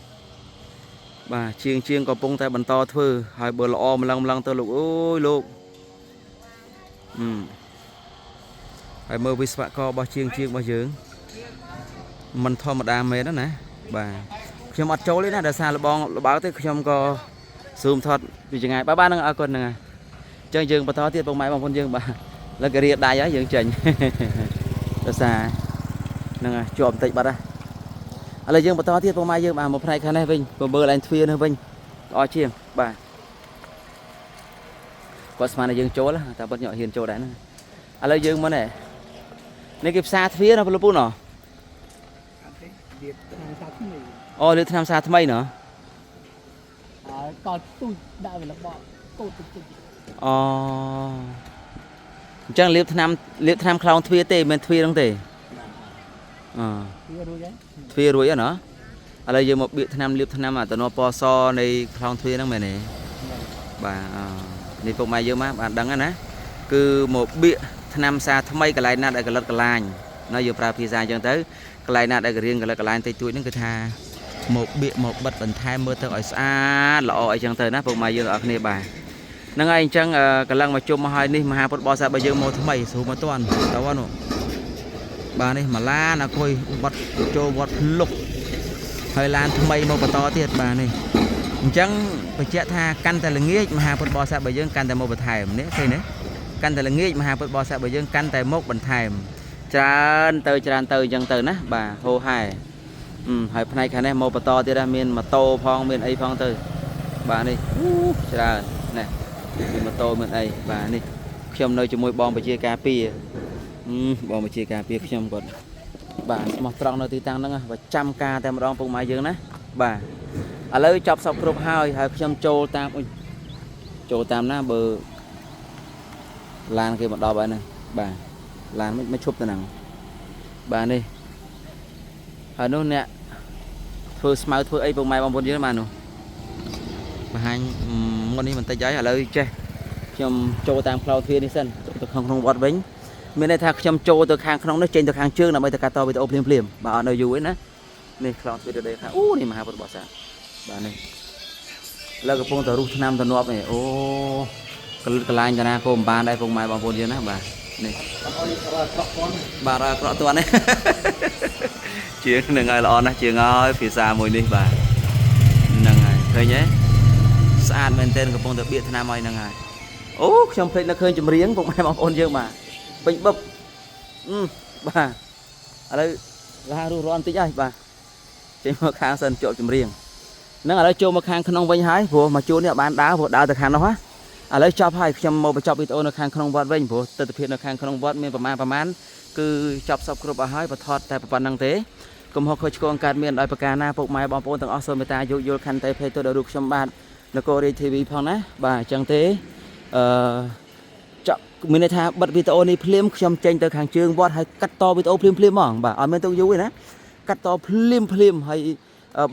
បាទជាងកំពុងតែបន្តធ្វើហើយបើល្អម្លឹងទៅលោកអើយលោកហើយមើលវិស្វកររបស់ជាងរបស់យើងមិនធម្មតាមែនណាបាទខ្ញុំអត់ចូលទេណាដោយសារលបងលបើទេខ្ញុំក៏ស៊ូមថតពីចង្អាយបាទនឹងអរគុណហ្នឹងហើយអញ្ចឹងយើងបន្តទៀតពុកម៉ែបងប្អូនយើងបាទលើករៀបដៃហើយយើងចេញដោយសារហ្នឹងហើយជាប់បន្តិចបាត់ហើយឥឡូវយើងបន្តទៀតពុកម៉ែយើងបាទមកផ្នែកខាងនេះវិញមើលឡើងទ្វារនេះវិញល្អជាងបាទគាត់ស្មានតែយើងចូលតែប៉ុតញ៉ហ៊ានចូលដែរហ្នឹងឥឡូវយើងមកនេះគេផ្សារទ្វារណាពលពូណ៎អូលើឆ្នាំសាថ្មីណ៎កោតទូចដាក់វារបស់កូតតិចអូអញ្ចឹងលាបឆ្នាំខ្លោងទ្វារទេមិនទ្វារហ្នឹងទេទ្វាររួចណាឥឡូវយើងមកបៀកឆ្នាំលាបឆ្នាំអាតំណពសនៃខ្លោងទ្វារហ្នឹងមែនទេបាទនេះពុកម៉ែយើងមកបានដឹងណាគឺមកបៀកឆ្នាំសាថ្មីកន្លែងណាដែលកលិតកលាញនៅយើងប្រើភាសាអញ្ចឹងទៅកន្លែងណាដែលរៀងកលិតកលាញតិចតួចហ្នឹងគឺថាមកបៀកមកបិទបន្ថែមមើលទៅឲ្យស្អាតល្អអីចឹងទៅណាពុកម៉ែយើងអរគ្នាបាទហ្នឹងហើយអញ្ចឹងកន្លងមកជុំមកហើយនេះមហាពុទ្ធបរិស័ទរបស់យើងមកថ្មីស្រួលមកតាន់តើនោះបាទនេះមកឡានអគុយវត្តចូលវត្តភ្លុកហើយឡានថ្មីមកបន្តទៀតបាទនេះអញ្ចឹងបញ្ជាក់ថាកាន់តែល្ងាចមហាពុទ្ធបរិស័ទរបស់យើងកាន់តែមកបន្ថែមនេះឃើញទេកាន់តែល្ងាចមហាពុទ្ធបរិស័ទរបស់យើងកាន់តែមកបន្ថែមច្រើនទៅអញ្ចឹងទៅណាបាទហូហែហើយផ្នែកខាងនេះមកបន្តទៀតមានម៉ូតូផងមានអីផងទៅបាទនេះច្រើនណាមានម៉ូតូមានអីបាទនេះខ្ញុំនៅជាមួយបងបជាការពារបងបជាការពារខ្ញុំគាត់បាទស្មោះត្រង់នៅទីតាំងហ្នឹងប្រចាំការតែម្ដងពុកម៉ែយើងណាបាទឥឡូវចប់សពគ្រប់ហើយខ្ញុំចូលតាមណាបើឡានគេមកដល់ហើយហ្នឹងបាទឡានមិនឈប់ទៅហ្នឹងបាទនេះហើយនោះអ្នកធ្វើស្មៅធ្វើអីពុកម៉ែបងប្អូនយើងបាទនោះបង្ហាញមុននេះបន្តិចហើយឥឡូវចេះខ្ញុំចូលតាមផ្លូវទ្វារនេះសិនទៅក្នុងវត្តវិញមានន័យថាខ្ញុំចូលទៅខាងក្នុងនេះចេញទៅខាងជើងដើម្បីទៅកាត់តវីដេអូភ្លាមបាទអត់នៅយូរទេណានេះខ្លោងទ្វារដែរខាងអូនេះមហាពុទ្ធបរិស័ទបាទនេះឥឡូវកំពុងតែរុះឆ្នាំទៅនាប់នេះអូកលាញតាណាក៏មិនបានដែរពុកម៉ែបងប្អូនយើងណាបាទនេះបាទអក្រក់តាន់នេះជាងនឹងឲ្យល្អណាស់ជាងហើយភាសាមួយនេះបាទហ្នឹងហើយឃើញទេស្អាតមែនទែនកំពុងតែបៀកថ្នាំឲ្យហ្នឹងហើយអូខ្ញុំភ្លេចនៅឃើញចម្រៀងពុកម៉ែបងប្អូនយើងបាទពេញបឹបបាទឥឡូវរហ័សរស់រាន់បន្តិចហើយបាទចេញមកខាងសិនជាប់ចម្រៀងហ្នឹងឥឡូវចូលមកខាងក្នុងវិញហើយព្រោះមកជួននេះបានដើរព្រោះដើរទៅខាងនោះហ៎ឥឡូវចប់ហើយខ្ញុំមកបញ្ចប់វីដេអូនៅខាងក្នុងវត្តវិញព្រោះទស្សនវិជ្ជានៅខាងក្នុងវត្តមានប្រមាណគឺចប់សពគ្រប់អស់ហើយបន្ថតតែប៉ុណ្្នឹងទេកុំហុកខុសឆ្គងកើតមានដោយប្រការណាពុកម៉ែបងប្អូនទាំងអស់សូមមេត្តាយោគយល់ខន្តីភ័យទោសដល់រូបខ្ញុំបាទនគររាជ TV ផងណាបាទអញ្ចឹងទេចប់មានន័យថាបិទវីដេអូនេះភ្លាមខ្ញុំចេញទៅខាងជើងវត្តហើយកាត់តវីដេអូភ្លាមហ្មងបាទអត់មានទុកយូរទេណា កាត់តភ្លាមហើយ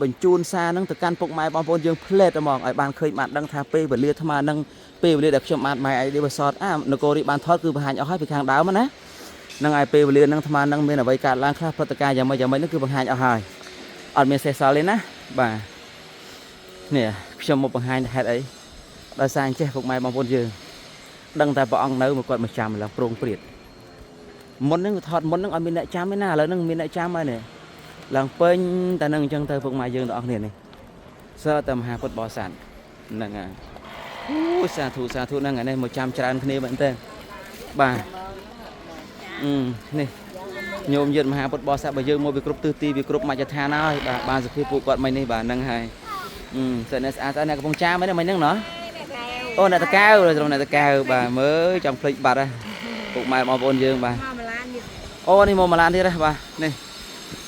បញ្ជូនសារហ្នឹងទៅកាន់ពុកម៉ែបងប្អូនយើងផ្លេតហ្មងឲ្យបានឃើញបានដឹងថាពេលវេលាថ្មហ្នឹងពេលវេលាដែលខ្ញុំបានម៉ែអីនេះបសតនគរនេះបានថតគឺបង្ហាញអស់ហើយពីខាងដើមណាហ្នឹងហើយពេលវេលាហ្នឹងថ្មហ្នឹងមានអ្វីកើតឡើងខ្លះព្រឹត្តិការណ៍យ៉ាងម៉េចហ្នឹងគឺបង្ហាញអស់ហើយអត់មានសេះសល់ទេណាបាទនេះខ្ញុំមកបង្ហាញហេតុអីដោយសារអញ្ចេះពុកម៉ែបងប្អូនយើងដឹងតែព្រះអង្គនៅមកគាត់មកចាំឡើងប្រងព្រាតមុនហ្នឹងថតមុនហ្នឹងអត់មានអ្នកចាំទេណាឥឡូវហ្នឹងមានអ្នកចាំហើយនេះឡើងពេញតែនឹងអញ្ចឹងទៅពុកម៉ែយើងទាំងអស់គ្នានេះសើតែមហាពុទ្ធបរិស័ទហ្នឹងហើយអូសាធុហ្នឹងថ្ងៃនេះមកចាំច្រើនគ្នាមែនទេបាទនេះញោមយឺតមហាពុទ្ធបរិស័ទបើយើងមកវាគ្រប់ទិសទីវាគ្រប់មជ្ឈដ្ឋានហើយបាទបានសភាពួកគាត់មិញនេះបាទហ្នឹងហើយសិនអ្នកស្អាតអ្នកកំពុងចាំហ្នឹងមិញហ្នឹងណោះអូអ្នកតកៅត្រង់អ្នកតកៅបាទមើលចង់ភ្លេចបាត់ហ៎ពុកម៉ែបងប្អូនយើងបាទអូនេះមកម៉ាឡានទៀតហ៎បាទនេះ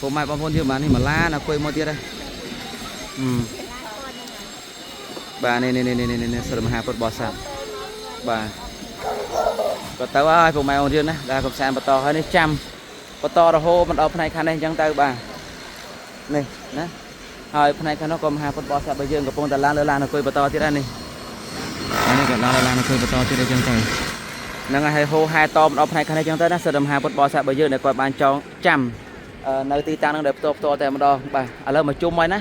ពុកម៉ែបងប្អូនយើងបាទនេះម៉ាឡានអគុយមកទៀតហ៎បាទនេះសិលមហាពុទ្ធបរិស័ទបាទក៏ទៅហើយពុកម៉ែបងប្អូនយើងណាដែលកំសាន្តបន្តហើយនេះចាំបន្តរហូតមកដល់ផ្នែកខាងនេះអញ្ចឹងទៅបាទនេះណាហើយផ្នែកខាងនោះក៏មហាពុទ្ធបរិស័ទរបស់យើងកំពុងតែឡើងលើឡានអគុយបន្តទៀតហើយនេះនេះក៏ឡើងលើឡានអគុយបន្តទៀតអញ្ចឹងទៅហ្នឹងហើយហូហែតមកដល់ផ្នែកខាងនេះអញ្ចឹងទៅណាសិទ្ធិមហាពុទ្ធបរិស័ទរបស់យើងដែលគាត់បានចងចាំនៅទីតាំងហ្នឹងដែលផ្ទាល់តែម្ដងបាទឥឡូវមកជុំហើយណា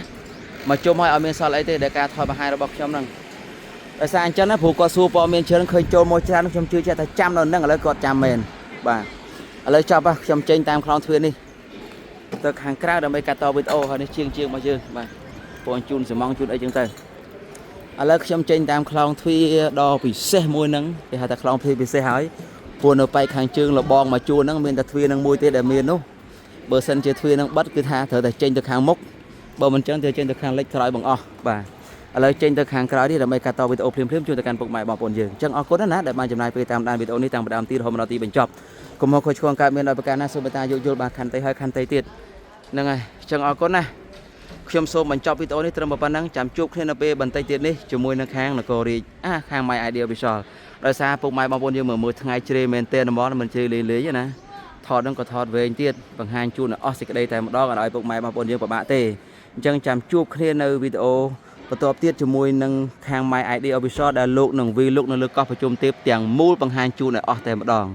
មកជុំហើយអត់មានសល់អីទេដែលការថតបង្ហាញរបស់ខ្ញុំហ្នឹងដោយសារអញ្ចឹងណាព្រោះគាត់សួរព័ត៌មានច្រើនឃើញចូលមកច្រើនខ្ញុំជឿជាក់ថាចាំនៅហ្នឹងឥឡូវគាត់ចាំមែនបាទឥឡូវចប់ខ្ញុំចេញតាមខ្លោងទ្វារនេះទៅខាងក្រៅដើម្បីកាត់តវីដេអូហើយនេះជាងរបស់យើងបាទពងជូនសំងជូនអីចឹងទៅឥឡូវខ្ញុំចេញតាមខ្លោងទ្វារដ៏ពិសេសមួយហ្នឹងគេហៅថាខ្លោងទ្វារពិសេសហើយព្រោះនៅប៉ែកខាងជើងលបងមកជួនហ្នឹងមានតែទ្វារហ្នឹងមួយទេដែលមាននោះបើសិនជាទ្វារហ្នឹងបិទគឺថាត្រូវតែចេញទៅខាងមុខបើមិនចឹងទៅចេញទៅខាងលិចក្រោយបងអស់បាទឥឡូវចេញទៅខាងក្រោយនេះដើម្បីកាត់តវីដេអូភ្លាមជួយទៅកាន់ពុកម៉ែបងប្អូនយើងអញ្ចឹងអរគុណណាស់ដែលបានចំណាយពេលតាមដានវីដេអូនេះតាំងពីដើមទីរហូតមកដល់ទីបញ្ចប់កុំមកខូចឆ្គងកើតមានដោយប្រការណាសូមមេត្តាយោគយល់បានខន្តីហើយខន្តីទៀតហ្នឹងហើយអញ្ចឹងអរគុណណាស់ខ្ញុំសូមបញ្ចប់វីដេអូនេះត្រឹមប៉ុណ្ណឹងចាំជួបគ្នានៅពេលបន្តិចទៀតនេះជាមួយនឹងខាងនគររាជខាង My Idea Visual ដោយសារពុកម៉ែបងប្អូនយើងមើលថ្ងៃជ្រេមែនទេហ្មងមិនជ្រេលេងណាថតហ្នឹងក៏ថតវែងទៀតបង្ហាញជូនអស់សេចក្តីតែម្ដងឲ្យពុកម៉ែបងប្អូនយើងពិបាកទេអញ្ចឹងចាំជួបគ្នានៅវីដេអូបន្តទៀតជាមួយនឹងខាង My Idea Visual ដែលលោកនឹងវីលោកនៅលើកោះប្រជុំទេពទាំងមូលបង្ហាញជូនឲ្យអស់តែម្ដង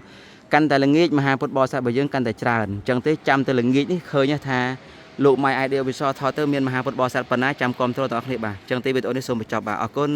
កាន់តែល្ងាចមហាពុទ្ធបរិស័ទរបស់យើងកាន់តែច្រើនអញ្ចឹងទេចាំតែល្ងាចនេះឃើញថាលោក My Idea Visual ថតទៅមានមហាពុទ្ធបរិស័ទប៉ុណ្ណាចាំគ្រប់គ្រងទាំងអស់គ្នាបាទអញ្ចឹងទេវីដេអូនេះសូមបញ្ចប់បាទអរគុណ